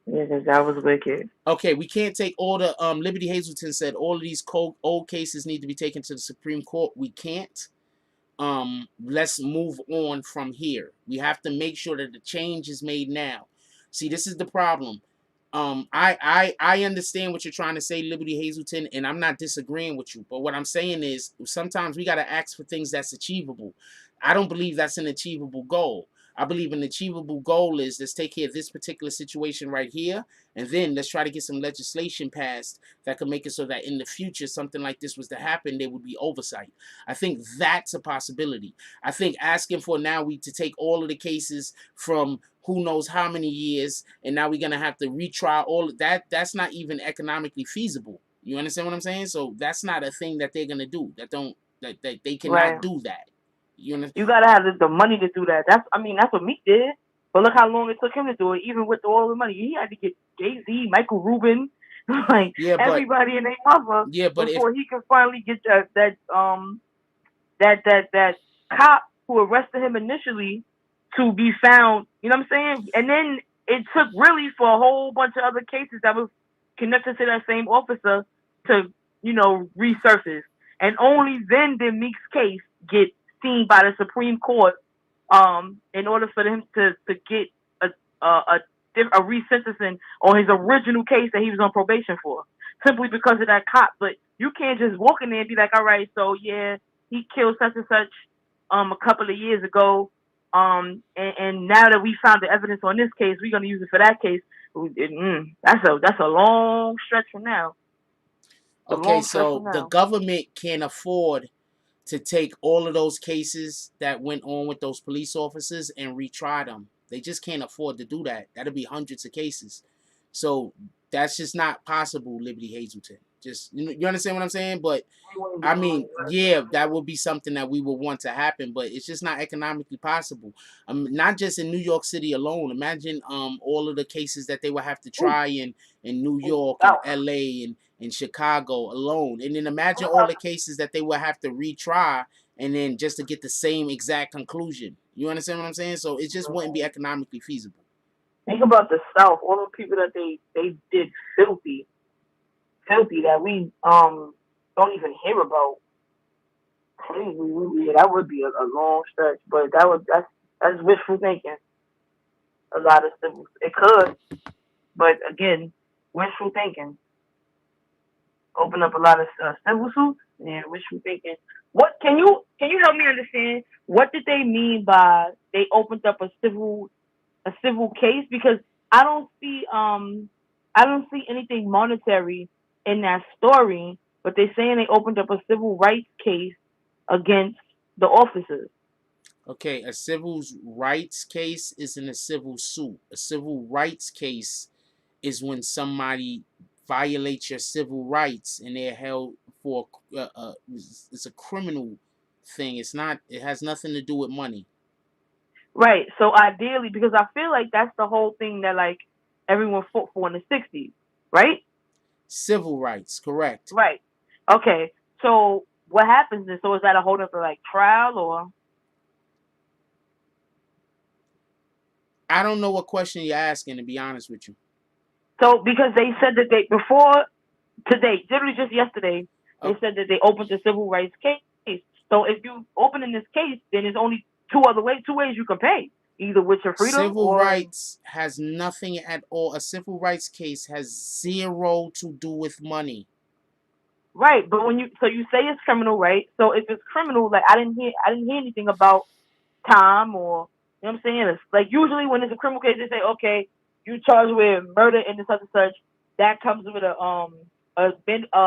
Speaker 3: Yeah, because that was wicked.
Speaker 9: Okay, we can't take all the Liberty Hazelton said all of these old cases need to be taken to the Supreme Court. We can't. Let's move on from here. We have to make sure that the change is made now. See, this is the problem. I understand what you're trying to say, Liberty Hazelton, and I'm not disagreeing with you. But what I'm saying is sometimes we got to ask for things that's achievable. I don't believe that's an achievable goal. I believe an achievable goal is let's take care of this particular situation right here, and then let's try to get some legislation passed that could make it so that in the future something like this was to happen, there would be oversight. I think that's a possibility. I think asking for now to take all of the cases from who knows how many years, and now we're gonna have to retry all of that. That's not even economically feasible. You understand what I'm saying? So that's not a thing that they're gonna do. That they cannot do that. You
Speaker 3: gotta have the money to do that. That's what Meek did. But look how long it took him to do it. Even with all the money, he had to get Jay-Z, Michael Rubin, everybody and their mother before he could finally get that cop who arrested him initially to be found. You know what I'm saying? And then it took really for a whole bunch of other cases that was connected to that same officer to resurface. And only then did Meek's case get seen by the Supreme Court in order for him to get a resentencing on his original case that he was on probation for, simply because of that cop. But you can't just walk in there and be like, all right, so yeah, he killed such and such a couple of years ago, and now that we found the evidence on this case, we're gonna use it for that case. That's a long stretch from now.
Speaker 9: Okay, so the government can't afford to take all of those cases that went on with those police officers and retry them. They just can't afford to do that. That'll be hundreds of cases. So That's just not possible, Liberty Hazelton. Just you understand what I'm saying? But I mean, yeah, that would be something that we would want to happen, but it's just not economically possible. Not just in New York City alone. Imagine all of the cases that they would have to try in New York and LA and in Chicago alone. And then imagine all the cases that they would have to retry and then just to get the same exact conclusion. You understand what I'm saying? So it just wouldn't be economically feasible.
Speaker 3: Think about the South, all the people that they did filthy that we don't even hear about. Crazy, yeah, that would be a long stretch, but that's wishful thinking. A lot of civil, it could, but again, wishful thinking. Open up a lot of civil suits and wishful thinking. What can you help me understand? What did they mean by they opened up a civil case? Because I don't see anything monetary in that story, but they're saying they opened up a civil rights case against the officers.
Speaker 9: Okay, a civil rights case isn't a civil suit. A civil rights case is when somebody violates your civil rights and they're held for it's a criminal thing. It's not. It has nothing to do with money.
Speaker 3: Right. So ideally, because I feel like that's the whole thing that like everyone fought for in the '60s, right?
Speaker 9: Civil rights, correct.
Speaker 3: Right. Okay. So what happens then? So is that a whole other like trial or?
Speaker 9: I don't know what question you're asking, to be honest with you.
Speaker 3: So because they said that they before today, literally just yesterday, they said that they opened a civil rights case. So if you open in this case, then there's only two ways you can pay. Either with your freedom
Speaker 9: Civil rights has nothing at all. A civil rights case has zero to do with money.
Speaker 3: Right, but when you say it's criminal, right? So if it's criminal, like I didn't hear anything about time or you know what I'm saying? It's like usually when it's a criminal case, they say, okay, you charged with murder and such and such. That comes with a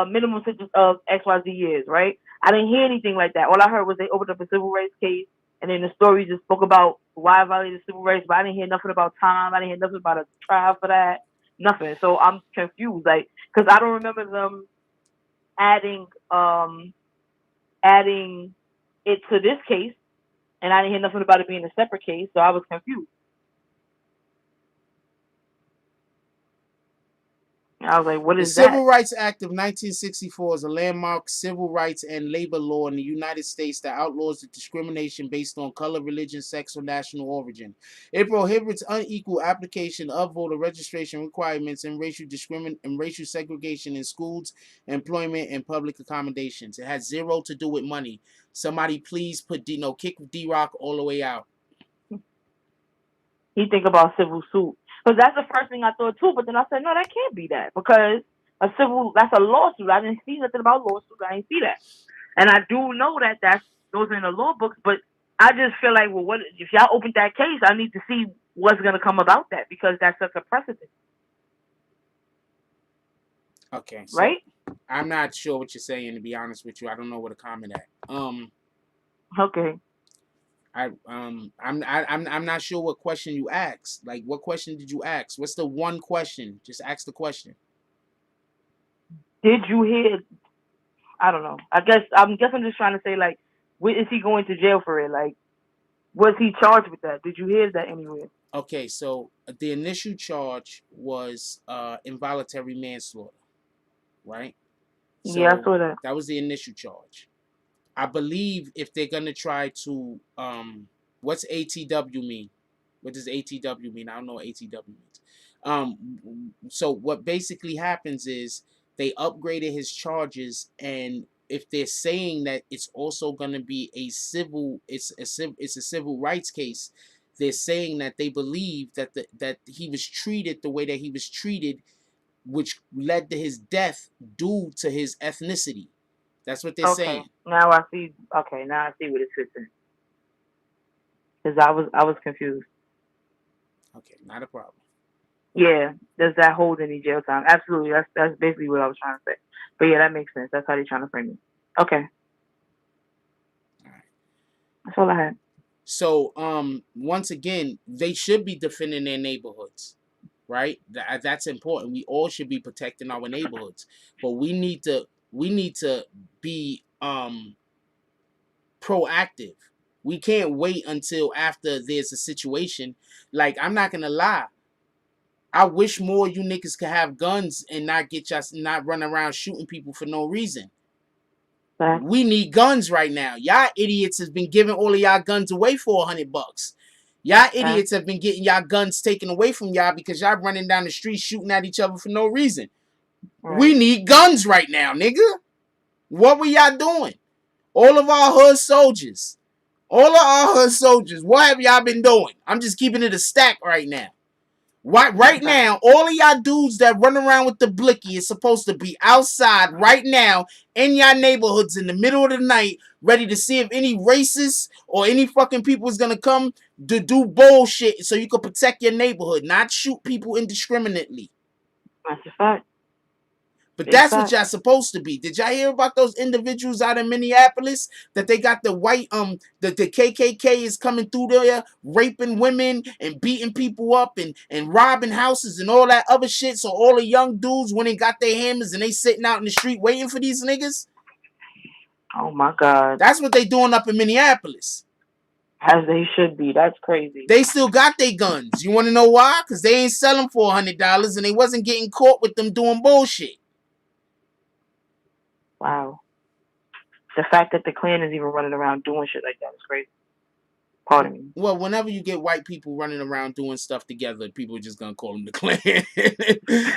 Speaker 3: minimum sentence of XYZ years, right? I didn't hear anything like that. All I heard was they opened up a civil rights case, and then the story just spoke about why I violated civil rights, but I didn't hear nothing about time. I didn't hear nothing about a trial for that. Nothing. So I'm confused, like, because I don't remember them adding it to this case, and I didn't hear nothing about it being a separate case, so I was confused. I was like, what is that?
Speaker 9: The Civil Rights Act of 1964 is a landmark civil rights and labor law in the United States that outlaws the discrimination based on color, religion, sex, or national origin. It prohibits unequal application of voter registration requirements and racial segregation in schools, employment, and public accommodations. It has zero to do with money. Somebody please kick D-Rock all the way out.
Speaker 3: He think about civil suit. Because that's the first thing I thought too, but then I said, no, that can't be that. Because that's a lawsuit. I didn't see nothing about lawsuit. I didn't see that. And I do know that those are in the law books, but I just feel like, well, what if y'all opened that case, I need to see what's going to come about that, because that's such a precedent.
Speaker 9: Okay. So
Speaker 3: right?
Speaker 9: I'm not sure what you're saying, to be honest with you. I don't know where to comment at.
Speaker 3: Okay.
Speaker 9: I'm not sure what question you asked. Like, what question did you ask? What's the one question? Just ask the question.
Speaker 3: Did you hear? I don't know. I'm just trying to say, like, is he going to jail for it? Like, was he charged with that? Did you hear that anywhere?
Speaker 9: Okay, so the initial charge was involuntary manslaughter, right? So
Speaker 3: yeah, I saw that.
Speaker 9: That was the initial charge. I believe if they're gonna try to what's ATW mean? What does ATW mean? I don't know what ATW means. So what basically happens is they upgraded his charges, and if they're saying that it's also gonna be it's a civil rights case, they're saying that they believe that that he was treated the way that he was treated, which led to his death due to his ethnicity. That's what they're saying.
Speaker 3: Now I see. Okay, now I see what it fits in. Because I was confused.
Speaker 9: Okay, not a problem.
Speaker 3: Yeah, does that hold any jail time? Absolutely. That's basically what I was trying to say. But yeah, that makes sense. That's how they're trying to frame it. Okay.
Speaker 9: All right.
Speaker 3: That's all I had.
Speaker 9: So once again, they should be defending their neighborhoods. right? That's important. We all should be protecting our neighborhoods, but we need to be proactive. We can't wait until after there's a situation. Like, I'm not gonna lie. I wish more of you niggas could have guns and not run around shooting people for no reason. We need guns right now. Y'all idiots has been giving all of y'all guns away for $100. Y'all idiots have been getting y'all guns taken away from y'all because y'all running down the street shooting at each other for no reason. We need guns right now, nigga. What were y'all doing? All of our hood soldiers. What have y'all been doing? I'm just keeping it a stack right now. Right now, all of y'all dudes that run around with the blicky is supposed to be outside right now in y'all neighborhoods in the middle of the night, ready to see if any racists or any fucking people is gonna come to do bullshit so you can protect your neighborhood, not shoot people indiscriminately.
Speaker 3: That's a fact.
Speaker 9: But that's what y'all supposed to be. Did y'all hear about those individuals out in Minneapolis that they got the white the KKK is coming through there raping women and beating people up and robbing houses and all that other shit? So all the young dudes when they got their hammers and they sitting out in the street waiting for these niggas.
Speaker 3: Oh my God.
Speaker 9: That's what they doing up in Minneapolis.
Speaker 3: As they should be. That's crazy.
Speaker 9: They still got their guns. You want to know why? Because they ain't selling for $100 and they wasn't getting caught with them doing bullshit.
Speaker 3: Wow. The fact that the Klan is even running around doing shit like that is crazy. Pardon me.
Speaker 9: Well, whenever you get white people running around doing stuff together, people are just gonna call them the Klan.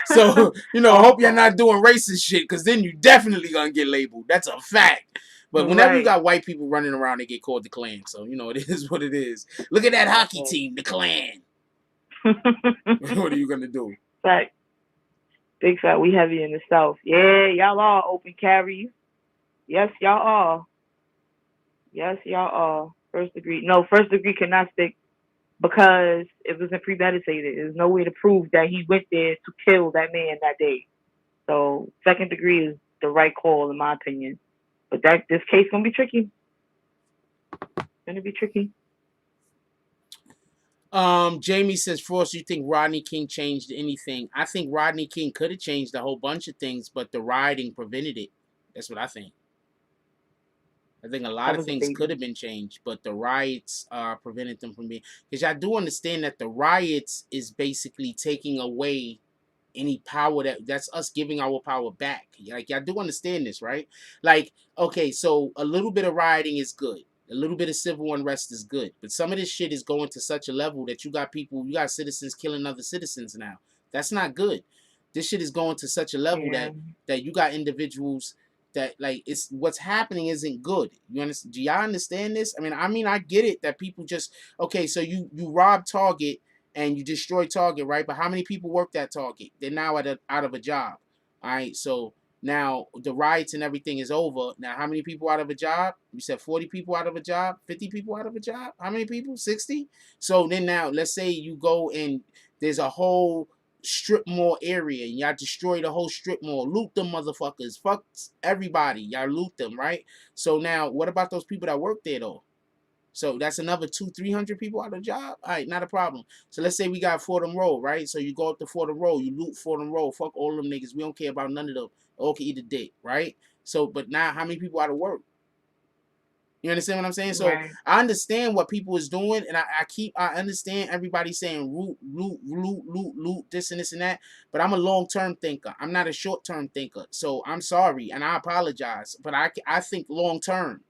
Speaker 9: So, I hope you're not doing racist shit, because then you definitely gonna get labeled. That's a fact. But whenever you got white people running around, they get called the Klan. So, it is what it is. Look at that hockey team, the Klan. What are you gonna do?
Speaker 3: Fact. Big fat, we heavy in the South. Yeah, y'all are open carry. Yes, y'all are. Yes, y'all are. First degree. No, first degree cannot stick because it wasn't premeditated. There's no way to prove that he went there to kill that man that day. So second degree is the right call in my opinion. But this case gonna be tricky. Gonna be tricky.
Speaker 9: Jamie says, Frost, you think Rodney King changed anything? I think Rodney King could have changed a whole bunch of things, but the rioting prevented it. That's what I think. I think a lot of things could have been changed, but the riots prevented them from being. Because I do understand that the riots is basically taking away any power that's us giving our power back. Like, I do understand this, right? Like, okay, so a little bit of rioting is good. A little bit of civil unrest is good. But some of this shit is going to such a level that you got citizens killing other citizens now. That's not good. This shit is going to such a level that you got individuals that, like, it's what's happening isn't good. You understand? Do y'all understand this? I mean, I get it that people just, okay, so you rob Target and you destroy Target, right? But how many people work at Target? They're now out of a job. All right, so now the riots and everything is over. Now, how many people out of a job? You said 40 people out of a job, 50 people out of a job. How many people? 60? So then now, let's say you go and there's a whole strip mall area and y'all destroy the whole strip mall. Loot them motherfuckers. Fuck everybody. Y'all loot them, right? So now, what about those people that work there, though? So that's another 200-300 people out of job. All right, not a problem. So let's say we got Fordham Road, right? So you go up to Fordham Road, you loot Fordham Road. Fuck all them niggas. We don't care about none of them. All can eat a dick, right? So, but now how many people out of work? You understand what I'm saying? So I understand what people is doing, and I understand everybody saying loot, this and this and that. But I'm a long-term thinker. I'm not a short-term thinker. So I'm sorry, and I apologize. But I think long-term.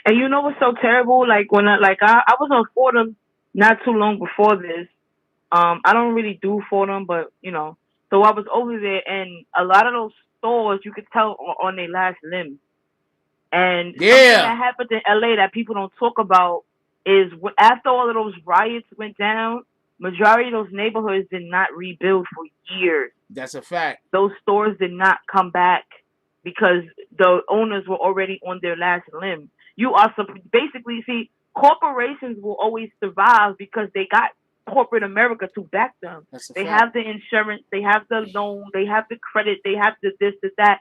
Speaker 3: And you know what's so terrible? Like when I was on Fordham not too long before this. I don't really do Fordham, but so I was over there, and a lot of those stores you could tell on their last limb. And something that happened in LA that people don't talk about is after all of those riots went down, majority of those neighborhoods did not rebuild for years.
Speaker 9: That's a fact.
Speaker 3: Those stores did not come back because the owners were already on their last limb. You are basically, see, corporations will always survive because they got corporate America to back them. They have the insurance, they have the loan, they have the credit, they have the this, the that.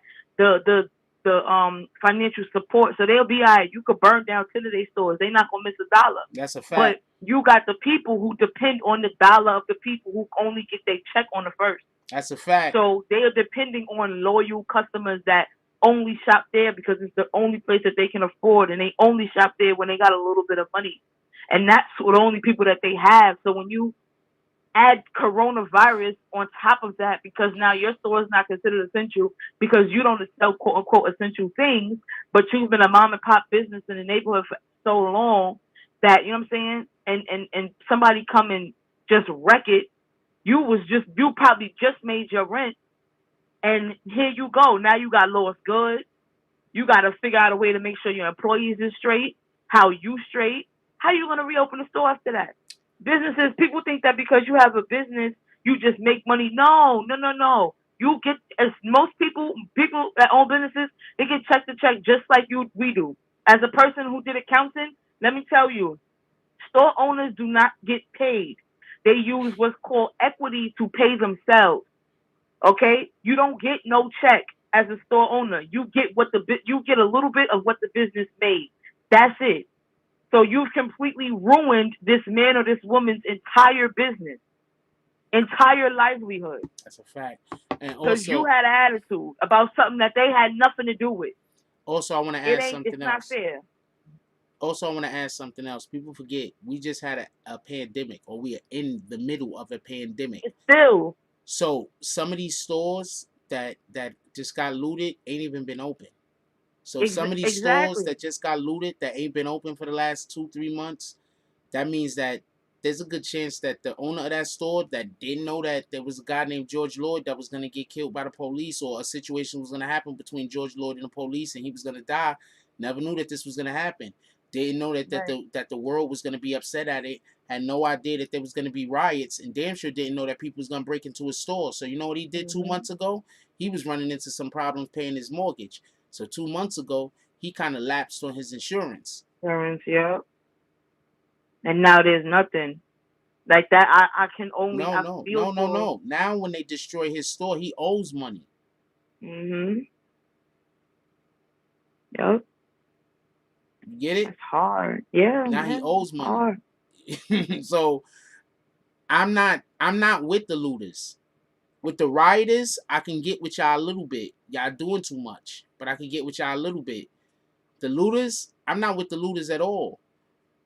Speaker 3: financial support, so they'll be all right. You could burn down 10 of their stores. They're not gonna miss a dollar.
Speaker 9: That's a fact.
Speaker 3: But you got the people who depend on the dollar of the people who only get their check on the first.
Speaker 9: That's a fact.
Speaker 3: So they are depending on loyal customers that only shop there because it's the only place that they can afford, and they only shop there when they got a little bit of money. And that's the only people that they have. So when you add coronavirus on top of that, because now your store is not considered essential because you don't sell quote unquote essential things, but you've been a mom and pop business in the neighborhood for so long that, you know what I'm saying, and somebody come and just wreck it. You probably just made your rent, and here you go. Now you got lost goods. You got to figure out a way to make sure your employees is straight, how you straight. How you gonna reopen the store after that? Businesses, people think that because you have a business, you just make money. No. You get, as most people that own businesses, they get check to check just like we do. As a person who did accounting, let me tell you, store owners do not get paid. They use what's called equity to pay themselves. Okay, you don't get no check as a store owner. You get you get a little bit of what the business made. That's it. So you've completely ruined this man or this woman's entire business, entire livelihood.
Speaker 9: That's a fact. And
Speaker 3: because you had an attitude about something that they had nothing to do with.
Speaker 9: Also, I want to add something else.
Speaker 3: It's not fair.
Speaker 9: Also, I want to add something else. People forget we just had a pandemic, or we are in the middle of a pandemic.
Speaker 3: It's still.
Speaker 9: So some of these stores that just got looted ain't even been open. So some of these stores that just got looted that ain't been open for the last 2-3 months, that means that there's a good chance that the owner of that store that didn't know that there was a guy named George Floyd that was going to get killed by the police, or a situation was going to happen between George Floyd and the police and he was going to die, never knew that this was going to happen. Didn't know that the world was going to be upset at it, had no idea that there was going to be riots, and damn sure didn't know that people was going to break into his store. So you know what he did 2 months ago? He was running into some problems paying his mortgage. So 2 months ago, he kind of lapsed on his insurance.
Speaker 3: Yeah. And now there's nothing. Like that, I can only...
Speaker 9: No. Now when they destroy his store, he owes money.
Speaker 3: Yep.
Speaker 9: You get it?
Speaker 3: It's hard. Yeah.
Speaker 9: Now he owes money. So I'm not with the looters. With the rioters, I can get with y'all a little bit. Y'all doing too much, but I can get with y'all a little bit. The looters, I'm not with the looters at all,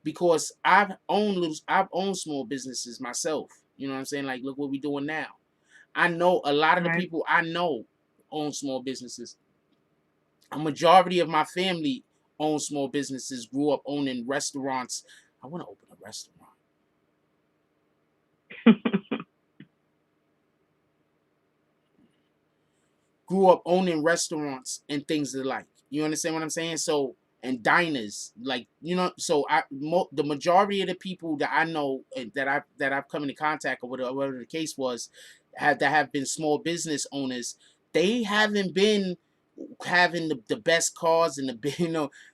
Speaker 9: because I've owned small businesses myself. You know what I'm saying? Like, look what we doing now. I know a lot of the people I know own small businesses. A majority of my family own small businesses, grew up owning restaurants. I want to open a restaurant. Grew up owning restaurants and things of the like. You understand what I'm saying? So, and diners, like, you know, so the majority of the people that I know that I've come into contact with, or whatever the case was, that have been small business owners, they haven't been having the best cars and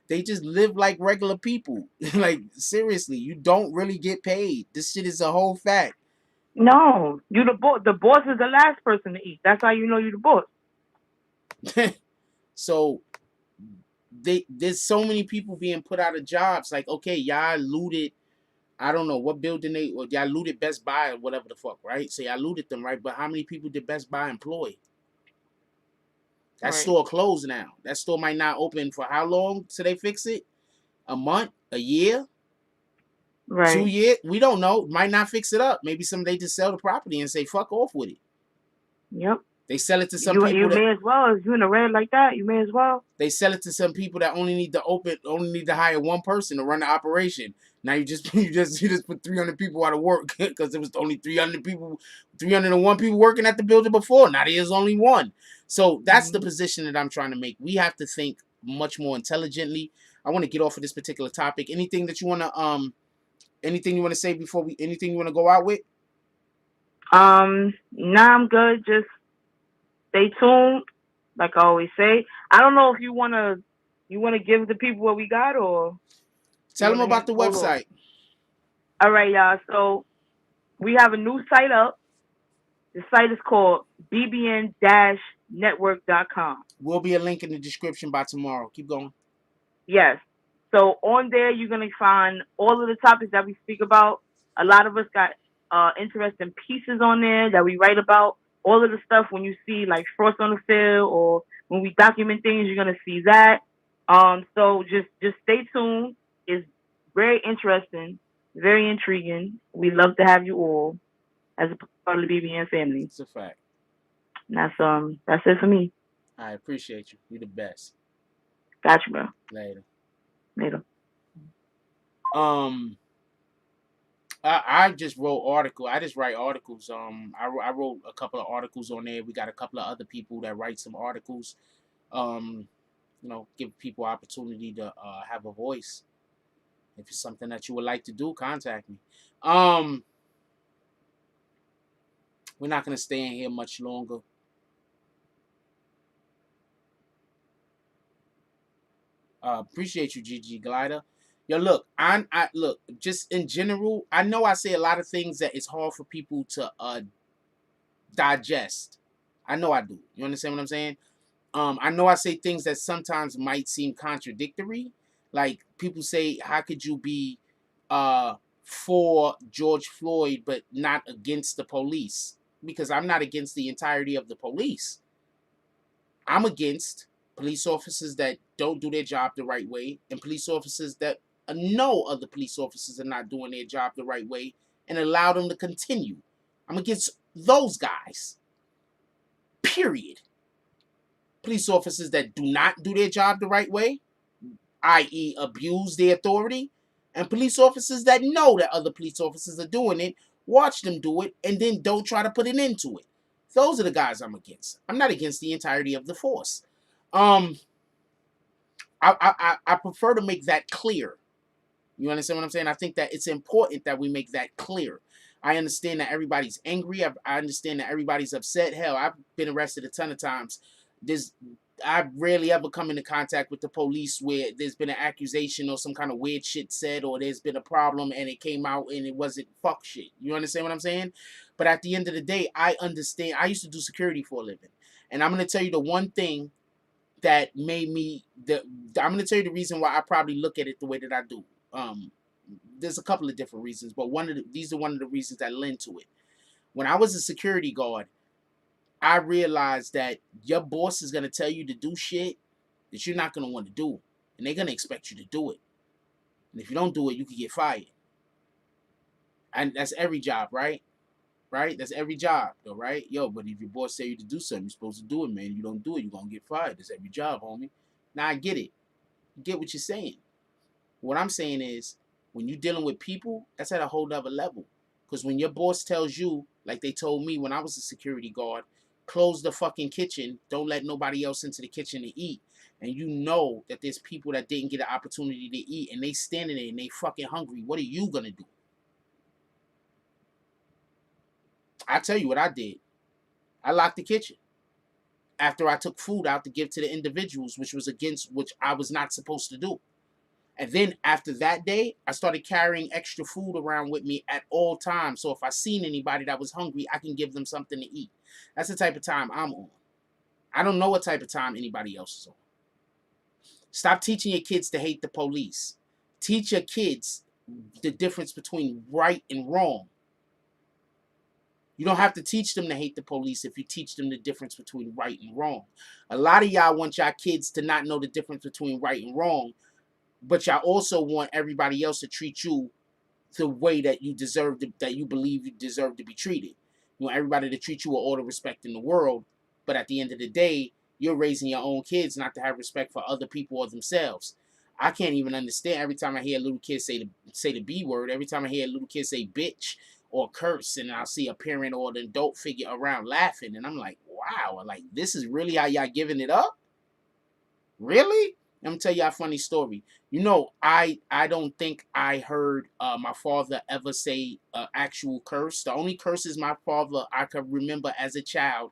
Speaker 9: they just live like regular people. Like, seriously, you don't really get paid. This shit is a whole fact.
Speaker 3: No, you the boss. The boss is the last person to eat. That's how you know you the boss.
Speaker 9: So there's so many people being put out of jobs. Like, okay, y'all looted, I don't know what building y'all looted Best Buy or whatever the fuck, right? So y'all looted them, right? But how many people did Best Buy employ? That store closed now. That store might not open for how long till they fix it? A month? A year? 2 years? We don't know. Might not fix it up. Maybe they just sell the property and say fuck off with it.
Speaker 3: Yep.
Speaker 9: They sell it to some people.
Speaker 3: You may as well. If you're in a red like that, you may as well.
Speaker 9: They sell it to some people that only need to hire one person to run the operation. Now you just put 300 people out of work because there was only 301 people working at the building before. Now there's only one. So that's the position that I'm trying to make. We have to think much more intelligently. I want to get off of this particular topic. Anything you want to say before anything you want to go out with?
Speaker 3: Nah, I'm good. Just stay tuned. Like I always say, I don't know if you wanna give the people what we got, or
Speaker 9: tell them about the website.
Speaker 3: All right, y'all. So we have a new site up. The site is called BBN-NETWORK. BBNNETWORK.com.
Speaker 9: Will be a link in the description by tomorrow. Keep going.
Speaker 3: Yes. So on there, you're going to find all of the topics that we speak about. A lot of us got interesting pieces on there that we write about. All of the stuff when you see like Frost on the Field or when we document things, you're going to see that. So just stay tuned. It's very interesting, very intriguing. We love to have you all as a part of the BBN family.
Speaker 9: It's a fact.
Speaker 3: And that's it for me.
Speaker 9: I appreciate you. You're the best.
Speaker 3: Got you, bro.
Speaker 9: Later.
Speaker 3: Later.
Speaker 9: I just wrote article. I just write articles. I wrote a couple of articles on there. We got a couple of other people that write some articles. You know, give people opportunity to have a voice. If it's something that you would like to do, contact me. We're not gonna stay in here much longer. Appreciate you, GG Glider. Yo, look, I look, just in general, I know I say a lot of things that it's hard for people to digest. I know I do. You understand what I'm saying? I know I say things that sometimes might seem contradictory. Like people say, how could you be for George Floyd but not against the police? Because I'm not against the entirety of the police. I'm against police officers that don't do their job the right way, and police officers that know other police officers are not doing their job the right way and allow them to continue. I'm against those guys. Period. Police officers that do not do their job the right way, i.e. abuse their authority, and police officers that know that other police officers are doing it, watch them do it, and then don't try to put an end to it. Those are the guys I'm against. I'm not against the entirety of the force. I prefer to make that clear. You understand what I'm saying? I think that it's important that we make that clear. I understand that everybody's angry. I understand that everybody's upset. Hell, I've been arrested a ton of times. I rarely ever come into contact with the police where there's been an accusation or some kind of weird shit said, or there's been a problem and it came out and it wasn't fuck shit. You understand what I'm saying? But at the end of the day, I understand. I used to do security for a living. And I'm going to tell you the one thing that made me, I'm going to tell you the reason why I probably look at it the way that I do. There's a couple of different reasons, but these are one of the reasons that lend to it. When I was a security guard, I realized that your boss is going to tell you to do shit that you're not going to want to do. And they're going to expect you to do it. And if you don't do it, you can get fired. And that's every job, right? Right? That's every job, though, right? Yo, but if your boss tell you to do something, you're supposed to do it, man. If you don't do it, you're going to get fired. That's every job, homie. Now, I get it. I get what you're saying. What I'm saying is, when you're dealing with people, that's at a whole other level. Because when your boss tells you, like they told me when I was a security guard, close the fucking kitchen, don't let nobody else into the kitchen to eat, and you know that there's people that didn't get an opportunity to eat, and they standing there and they fucking hungry, what are you gonna do? I tell you what I did. I locked the kitchen after I took food out to give to the individuals, which I was not supposed to do. And then after that day, I started carrying extra food around with me at all times. So if I seen anybody that was hungry, I can give them something to eat. That's the type of time I'm on. I don't know what type of time anybody else is on. Stop teaching your kids to hate the police. Teach your kids the difference between right and wrong. You don't have to teach them to hate the police if you teach them the difference between right and wrong. A lot of y'all want y'all kids to not know the difference between right and wrong, but y'all also want everybody else to treat you the way that you deserve to, that you believe you deserve to be treated. You want everybody to treat you with all the respect in the world, but at the end of the day, you're raising your own kids not to have respect for other people or themselves. I can't even understand every time I hear a little kid say the B word, every time I hear a little kid say bitch or curse, and I'll see a parent or an adult figure around laughing, and I'm like, wow, like this is really how y'all giving it up? Really? Let me tell you a funny story. You know, I don't think I heard my father ever say an actual curse. The only curses my father I could remember as a child,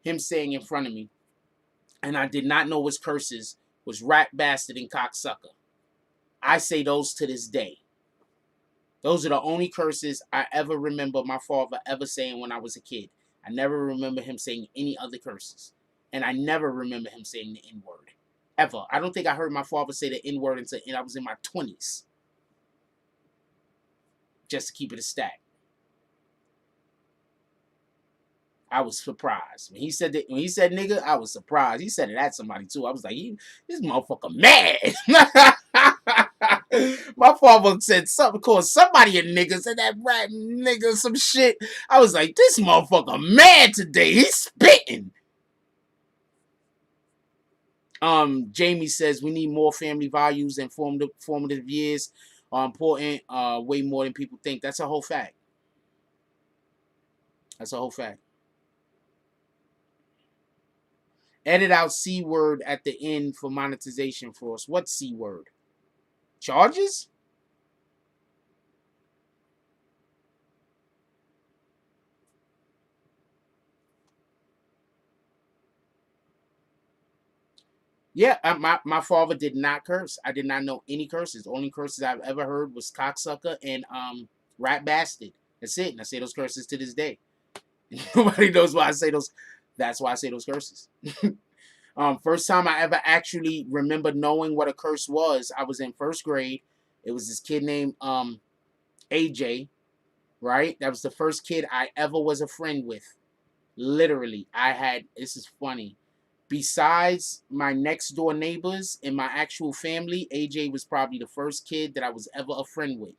Speaker 9: him saying in front of me, and I did not know his curses, was rat, bastard, and cocksucker. I say those to this day. Those are the only curses I ever remember my father ever saying when I was a kid. I never remember him saying any other curses. And I never remember him saying the N-word. Ever. I don't think I heard my father say the N-word until I was in my 20s. Just to keep it a stack. I was surprised. When he said that, when he said nigga, I was surprised. He said it at somebody too. I was like, this motherfucker mad. My father said something, called somebody a nigga, said that rat nigga some shit. I was like, this motherfucker mad today. He's spitting. Jamie says we need more family values and formative years are important, way more than people think. That's a whole fact. That's a whole fact. Edit out C word at the end for monetization for us. What C word? Charges? Yeah, my father did not curse. I did not know any curses. The only curses I've ever heard was cocksucker and rat bastard. That's it. And I say those curses to this day. Nobody knows why I say those. That's why I say those curses. First time I ever actually remember knowing what a curse was, I was in first grade. It was this kid named AJ, right? That was the first kid I ever was a friend with. Literally, this is funny. Besides my next door neighbors and my actual family, AJ was probably the first kid that I was ever a friend with.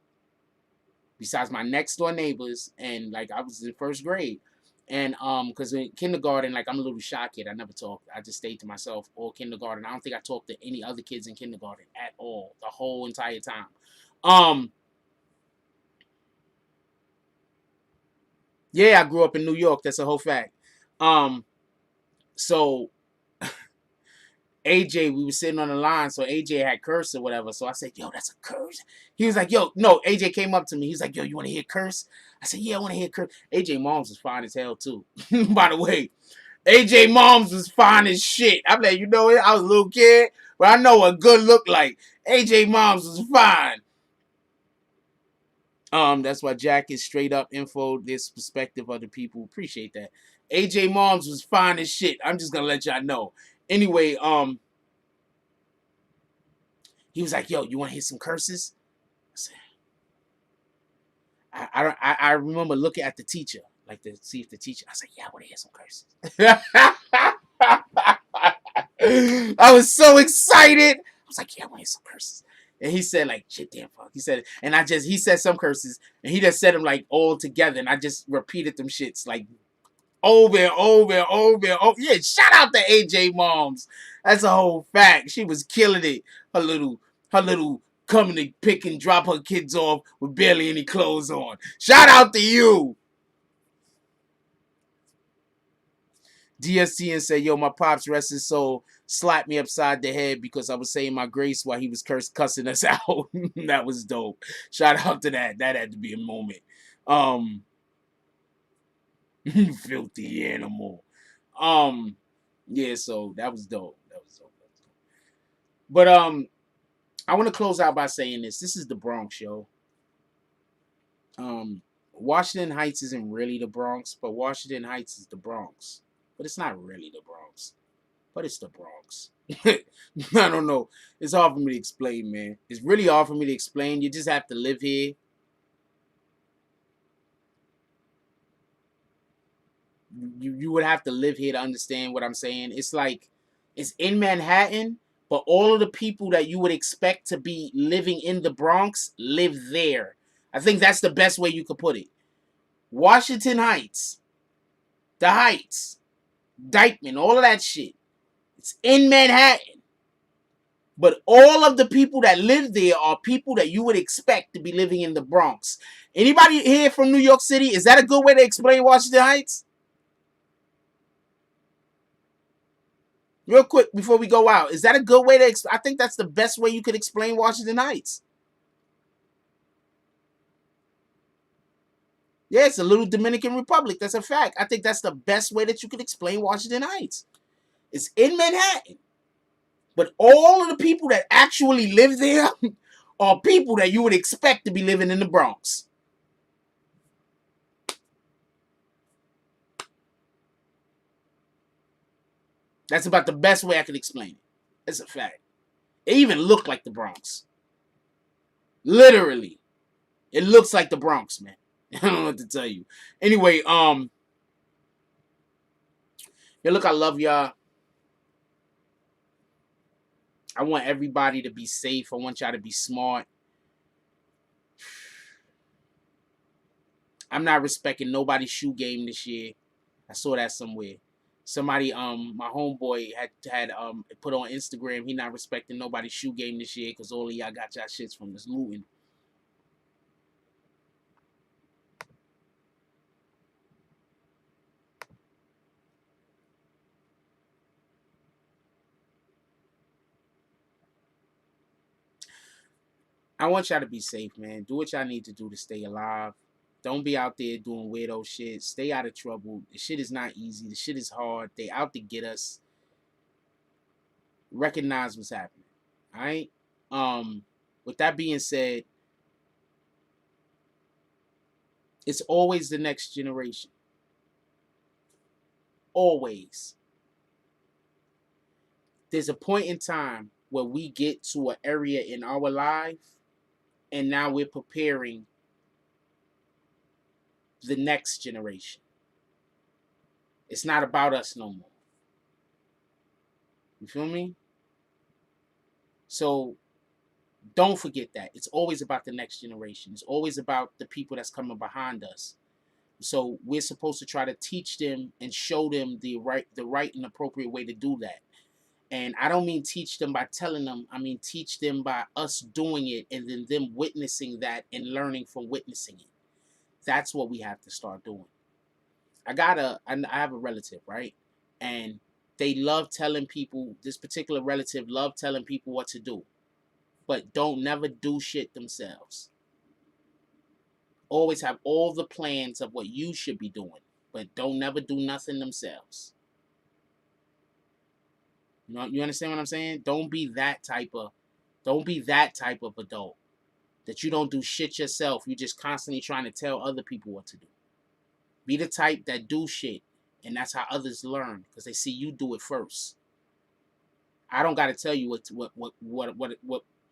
Speaker 9: Besides my next door neighbors, and like I was in first grade. And because in kindergarten, like I'm a little shy kid. I never talked. I just stayed to myself all kindergarten. I don't think I talked to any other kids in kindergarten at all, the whole entire time. Yeah, I grew up in New York. That's a whole fact. So AJ, we were sitting on the line, so AJ had curse or whatever. So I said, yo, that's a curse. He was like, yo, no, AJ came up to me. He's like, yo, you want to hear curse? I said, yeah, I want to hear curse. AJ moms was fine as hell, too. By the way, AJ moms was fine as shit. I'm like, you know, I was a little kid, but I know what good looked like. AJ moms was fine. That's why Jack is straight up info, this perspective of the people. Appreciate that. AJ moms was fine as shit. I'm just gonna let y'all know. Anyway, he was like, yo, you want to hear some curses? I said, I remember looking at the teacher, like to see if the teacher, I said, yeah, I want to hear some curses. I was so excited. I was like, yeah, I want to hear some curses. And he said, like, shit, damn, fuck. He said, and he said some curses, and he just said them, like, all together, and I just repeated them shits, like, over and over and over and over. Yeah, shout out to AJ moms. That's a whole fact. She was killing it. Her little coming to pick and drop her kids off with barely any clothes on. Shout out to you. DST and said, yo, my pops, rest his soul, slapped me upside the head because I was saying my grace while he was cussing us out. That was dope. Shout out to that. That had to be a moment. Filthy animal. Yeah, so that was dope. That was dope. But I want to close out by saying this. This is the Bronx, yo. Washington Heights isn't really the Bronx, but Washington Heights is the Bronx. But it's not really the Bronx. But it's the Bronx. I don't know. It's hard for me to explain, man. It's really hard for me to explain. You just have to live here. You would have to live here to understand what I'm saying. It's like, it's in Manhattan, but all of the people that you would expect to be living in the Bronx live there. I think that's the best way you could put it. Washington Heights, the Heights, Dykeman, all of that shit. It's in Manhattan. But all of the people that live there are people that you would expect to be living in the Bronx. Anybody here from New York City? Is that a good way to explain Washington Heights? Real quick, before we go out, is that a good way to I think that's the best way you could explain Washington Heights. Yeah, it's a little Dominican Republic. That's a fact. I think that's the best way that you could explain Washington Heights. It's in Manhattan. But all of the people that actually live there are people that you would expect to be living in the Bronx. That's about the best way I could explain it. It's a fact. It even looked like the Bronx. Literally. It looks like the Bronx, man. I don't know what to tell you. Anyway, yeah, look, I love y'all. I want everybody to be safe. I want y'all to be smart. I'm not respecting nobody's shoe game this year. I saw that somewhere. Somebody, my homeboy had put on Instagram, he not respecting nobody's shoe game this year because all of y'all got y'all shits from this looting. I want y'all to be safe, man. Do what y'all need to do to stay alive. Don't be out there doing weirdo shit. Stay out of trouble. The shit is not easy. The shit is hard. They out to get us. Recognize what's happening. Alright? With that being said, it's always the next generation. Always. There's a point in time where we get to an area in our life, and now we're preparing the next generation. It's not about us no more. You feel me? So don't forget that. It's always about the next generation. It's always about the people that's coming behind us. So we're supposed to try to teach them and show them the right and appropriate way to do that. And I don't mean teach them by telling them. I mean teach them by us doing it and then them witnessing that and learning from witnessing it. That's what we have to start doing. I have a relative, right? And they love telling people, this particular relative love telling people what to do, but don't never do shit themselves. Always have all the plans of what you should be doing, but don't never do nothing themselves. You know, you understand what I'm saying? Don't be that type of adult that you don't do shit yourself. You just constantly trying to tell other people what to do. Be the type that do shit, and that's how others learn because they see you do it first. I don't got to tell you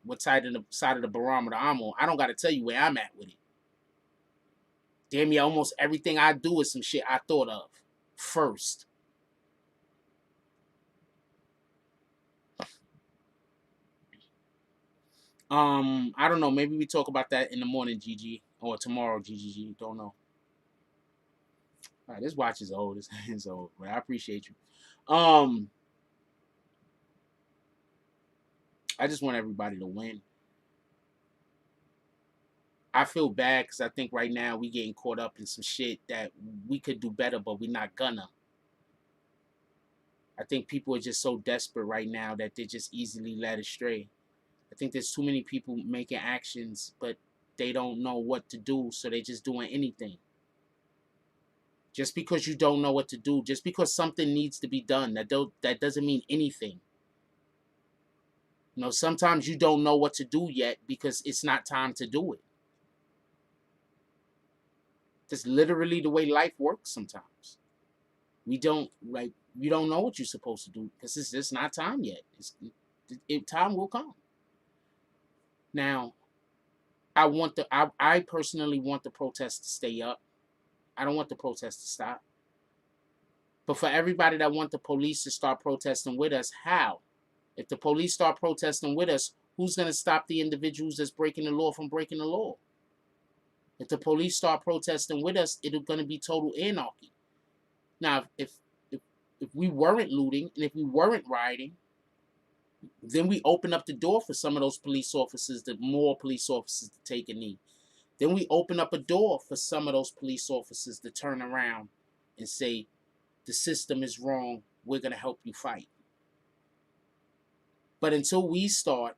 Speaker 9: what side of the barometer I'm on. I don't got to tell you where I'm at with it. Damn me, almost everything I do is some shit I thought of first. I don't know. Maybe we talk about that in the morning, GG, or tomorrow, GGG. Don't know. All right, this watch is old. It's old, but I appreciate you. I just want everybody to win. I feel bad because I think right now we getting caught up in some shit that we could do better, but we're not gonna. I think people are just so desperate right now that they're just easily led astray. I think there's too many people making actions, but they don't know what to do, so they're just doing anything. Just because you don't know what to do, just because something needs to be done, that doesn't mean anything. You know, sometimes you don't know what to do yet because it's not time to do it. That's literally the way life works sometimes. You don't know what you're supposed to do because it's just not time yet. Time will come. Now, I personally want the protest to stay up. I don't want the protest to stop. But for everybody that want the police to start protesting with us, how? If the police start protesting with us, who's going to stop the individuals that's breaking the law from breaking the law? If the police start protesting with us, it's going to be total anarchy. Now, if we weren't looting and if we weren't rioting, then we open up the door for some of those police officers, more police officers to take a knee. Then we open up a door for some of those police officers to turn around and say, the system is wrong, we're going to help you fight. But until we start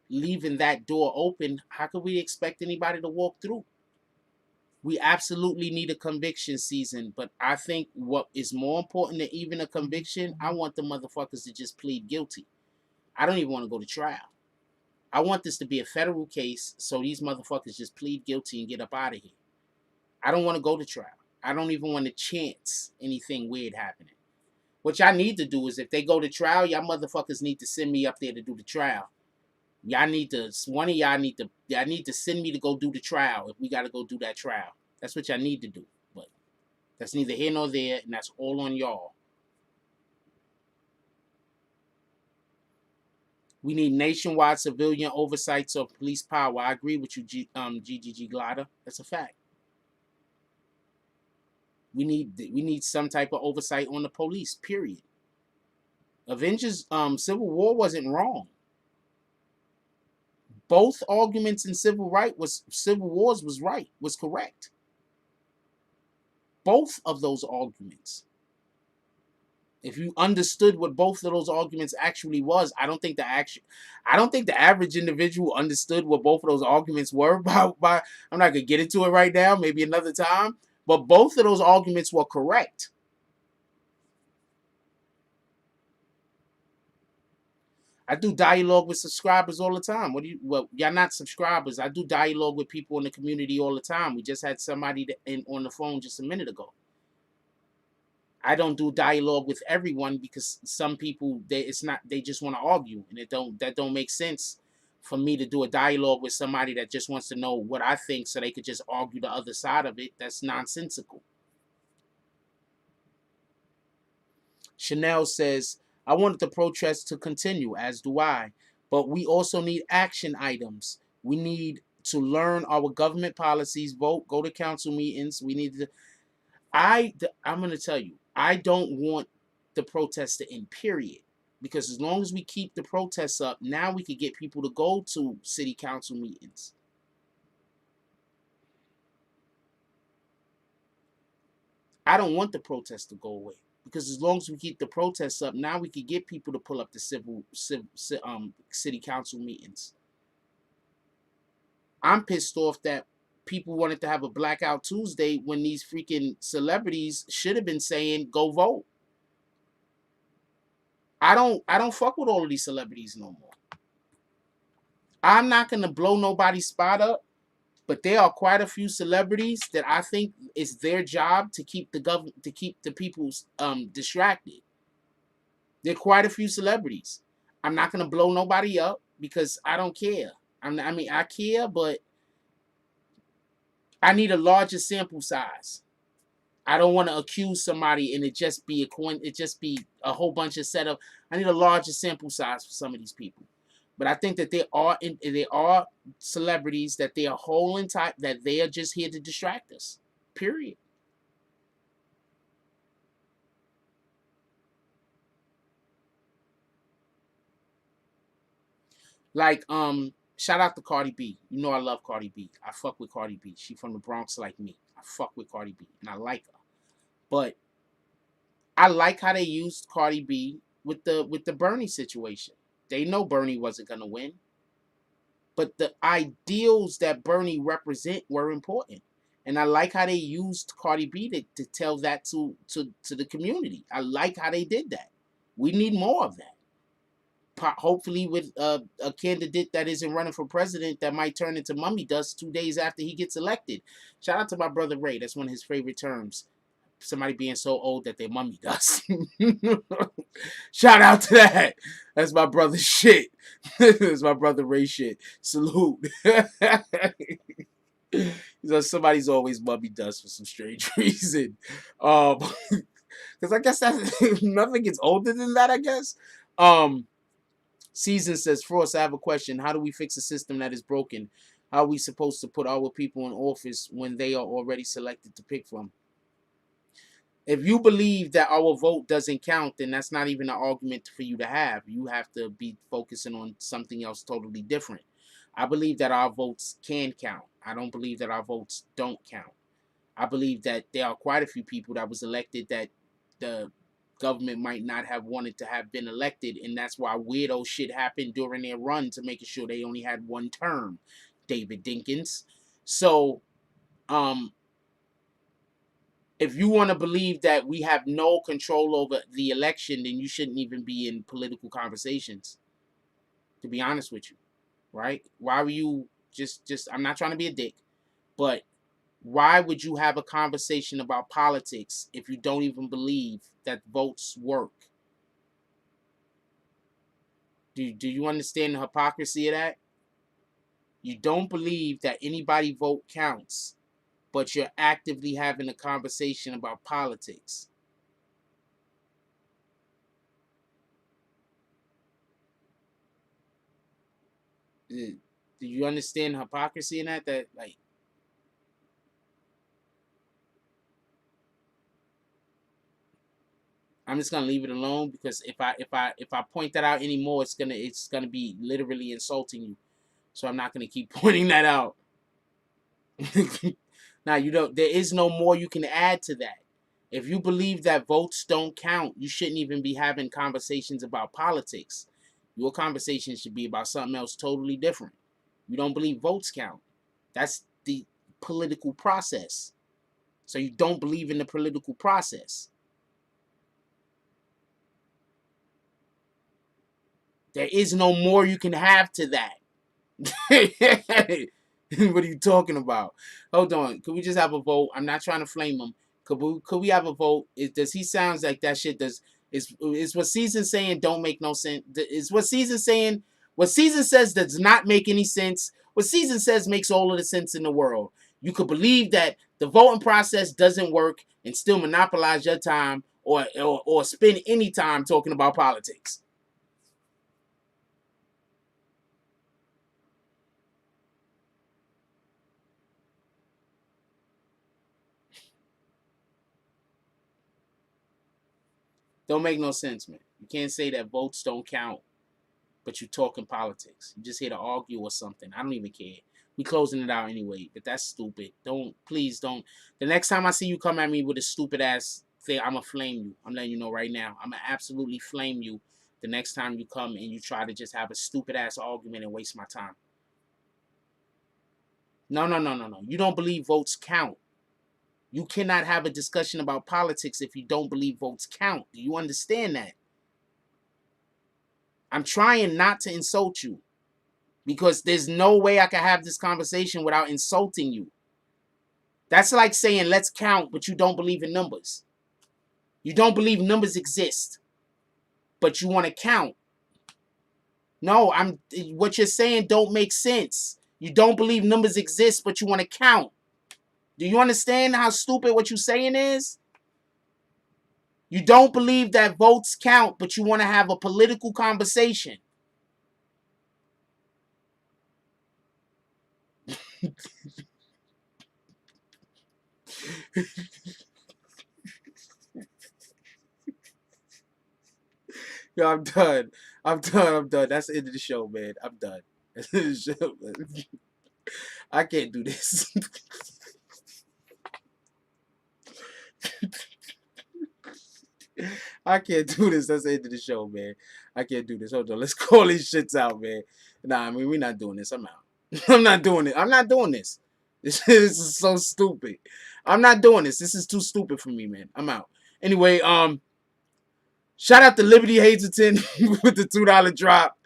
Speaker 9: leaving that door open, how could we expect anybody to walk through? We absolutely need a conviction season, but I think what is more important than even a conviction, I want the motherfuckers to just plead guilty. I don't even want to go to trial. I want this to be a federal case so these motherfuckers just plead guilty and get up out of here. I don't want to go to trial. I don't even want to chance anything weird happening. What y'all need to do is if they go to trial, y'all motherfuckers need to send me up there to do the trial. Y'all need to, one of y'all need to send me to go do the trial if we got to go do that trial. That's what y'all need to do. But that's neither here nor there, and that's all on y'all. We need nationwide civilian oversight of police power. I agree with you, GGG Glider. That's a fact. We need some type of oversight on the police, period. Avengers, Civil War wasn't wrong. Both arguments in Civil Wars was correct. Both of those arguments. If you understood what both of those arguments actually was, I don't think the average individual understood what both of those arguments were. I'm not gonna get into it right now, maybe another time. But both of those arguments were correct. I do dialogue with subscribers all the time. Well, y'all not subscribers. I do dialogue with people in the community all the time. We just had somebody on the phone just a minute ago. I don't do dialogue with everyone because some people they just want to argue, and that don't make sense for me to do a dialogue with somebody that just wants to know what I think so they could just argue the other side of it. That's nonsensical. Chanel says, I wanted the protest to continue, as do I, but we also need action items. We need to learn our government policies, vote, go to council meetings. We need to. I'm going to tell you, I don't want the protest to end, period. Because as long as we keep the protests up, now we could get people to go to city council meetings. I don't want the protest to go away. Because as long as we keep the protests up, now we could get people to pull up the city council meetings. I'm pissed off that people wanted to have a blackout Tuesday when these freaking celebrities should have been saying, go vote. I don't fuck with all of these celebrities no more. I'm not going to blow nobody's spot up, but there are quite a few celebrities that I think it's their job to keep the people distracted. There are quite a few celebrities. I'm not going to blow nobody up because I don't care. I care, but I need a larger sample size. I don't want to accuse somebody and it just be a whole bunch of setup. I need a larger sample size for some of these people. But I think that there are celebrities that they are holding tight, that they are just here to distract us. Period. Like, shout out to Cardi B. You know I love Cardi B. I fuck with Cardi B. She from the Bronx like me. I fuck with Cardi B and I like her. But I like how they used Cardi B with the Bernie situation. They know Bernie wasn't going to win. But the ideals that Bernie represent were important. And I like how they used Cardi B to tell that to the community. I like how they did that. We need more of that. Hopefully with a candidate that isn't running for president that might turn into mummy dust 2 days after he gets elected. Shout out to my brother Ray. That's one of his favorite terms. Somebody being so old that they're mummy dust. Shout out to that. That's my brother's shit. That's my brother Ray shit. Salute. Somebody's always mummy dust for some strange reason. Because I guess that nothing gets older than that, I guess. Season says, Frost, I have a question. How do we fix a system that is broken? How are we supposed to put our people in office when they are already selected to pick from? If you believe that our vote doesn't count, then that's not even an argument for you to have. You have to be focusing on something else totally different. I believe that our votes can count. I don't believe that our votes don't count. I believe that there are quite a few people that was elected that the government might not have wanted to have been elected, and that's why weirdo shit happened during their run to making sure they only had one term. David Dinkins. So, if you want to believe that we have no control over the election, then you shouldn't even be in political conversations, to be honest with you, right? Why were you just I'm not trying to be a dick, but why would you have a conversation about politics if you don't even believe that votes work? Do you understand the hypocrisy of that? You don't believe that anybody vote counts, but you're actively having a conversation about politics. Do you understand the hypocrisy in that? That like, I'm just gonna leave it alone because if I point that out anymore, it's gonna be literally insulting you. So I'm not gonna keep pointing that out. Now you don't. There is no more you can add to that. If you believe that votes don't count, you shouldn't even be having conversations about politics. Your conversation should be about something else totally different. You don't believe votes count. That's the political process. So you don't believe in the political process. There is no more you can have to that. What are you talking about? Hold on. Could we just have a vote? I'm not trying to flame him. Could we have a vote? Does he sounds like that shit does is what Season's saying don't make no sense? Is what Season's saying what Season says does not make any sense? What Season says makes all of the sense in the world. You could believe that the voting process doesn't work and still monopolize your time or spend any time talking about politics. Don't make no sense, man. You can't say that votes don't count, but you talking politics. You just here to argue or something. I don't even care. We closing it out anyway, but that's stupid. Please don't. The next time I see you come at me with a stupid ass thing, I'm gonna flame you. I'm letting you know right now. I'm gonna absolutely flame you the next time you come and you try to just have a stupid ass argument and waste my time. No. You don't believe votes count. You cannot have a discussion about politics if you don't believe votes count. Do you understand that? I'm trying not to insult you because there's no way I can have this conversation without insulting you. That's like saying let's count, but you don't believe in numbers. You don't believe numbers exist, but you want to count. No, what you're saying don't make sense. You don't believe numbers exist, but you want to count. Do you understand how stupid what you're saying is? You don't believe that votes count, but you want to have a political conversation. Yo, I'm done. That's the end of the show, man. I'm done. That's the end of the show, man. I can't do this. I can't do this. That's the end of the show, man. I can't do this. Hold on. Let's call these shits out, man. Nah, I mean, we're not doing this. I'm out. I'm not doing it. I'm not doing this. This is so stupid. I'm not doing this. This is too stupid for me, man. I'm out. Anyway, shout out to Liberty Hazelton with the $2 drop.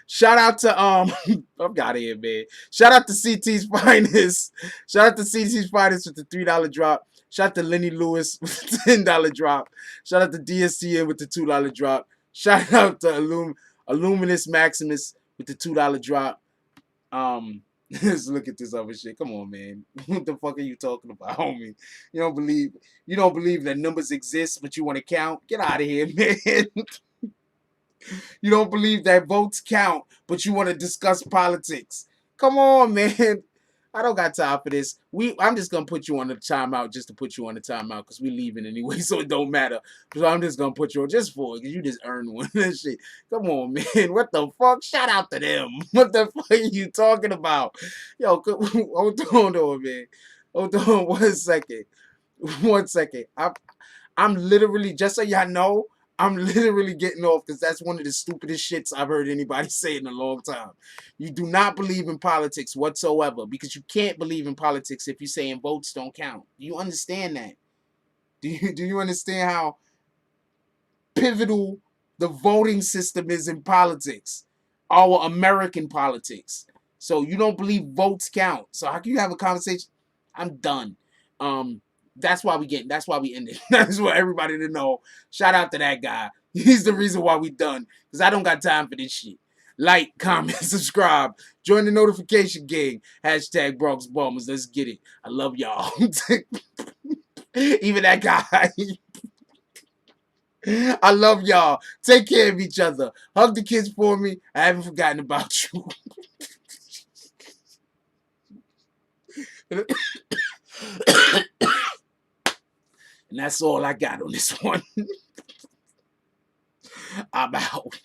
Speaker 9: Shout out to I'm out of here, man. Shout out to CT's Finest. Shout out to CT's Finest with the $3 drop. Shout out to Lenny Lewis with the $10 drop. Shout out to DSCN with the $2 drop. Shout out to Illuminous Maximus with the $2 drop. Let's look at this other shit. Come on, man. What the fuck are you talking about, homie? You don't believe that numbers exist, but you want to count? Get out of here, man. You don't believe that votes count, but you want to discuss politics. Come on, man. I don't got time for this. I'm just gonna put you on the timeout just to put you on the timeout because we leaving anyway, so it don't matter. So I'm just gonna put you on just for it because you just earned one. That shit. Come on, man. What the fuck? Shout out to them. What the fuck are you talking about? Yo, hold on, man. Hold on 1 second. 1 second. I'm literally, just so y'all know, I'm literally getting off because that's one of the stupidest shits I've heard anybody say in a long time. You do not believe in politics whatsoever because you can't believe in politics if you're saying votes don't count. Do you understand that? Do you understand how pivotal the voting system is in politics? Our American politics. So you don't believe votes count. So how can you have a conversation? I'm done. That's why we ended. That's what everybody to know. Shout out to that guy. He's the reason why we done. Because I don't got time for this shit. Like, comment, subscribe. Join the notification gang. Hashtag Bronx Bombers. Let's get it. I love y'all. Even that guy. I love y'all. Take care of each other. Hug the kids for me. I haven't forgotten about you. And that's all I got on this one. I'm out.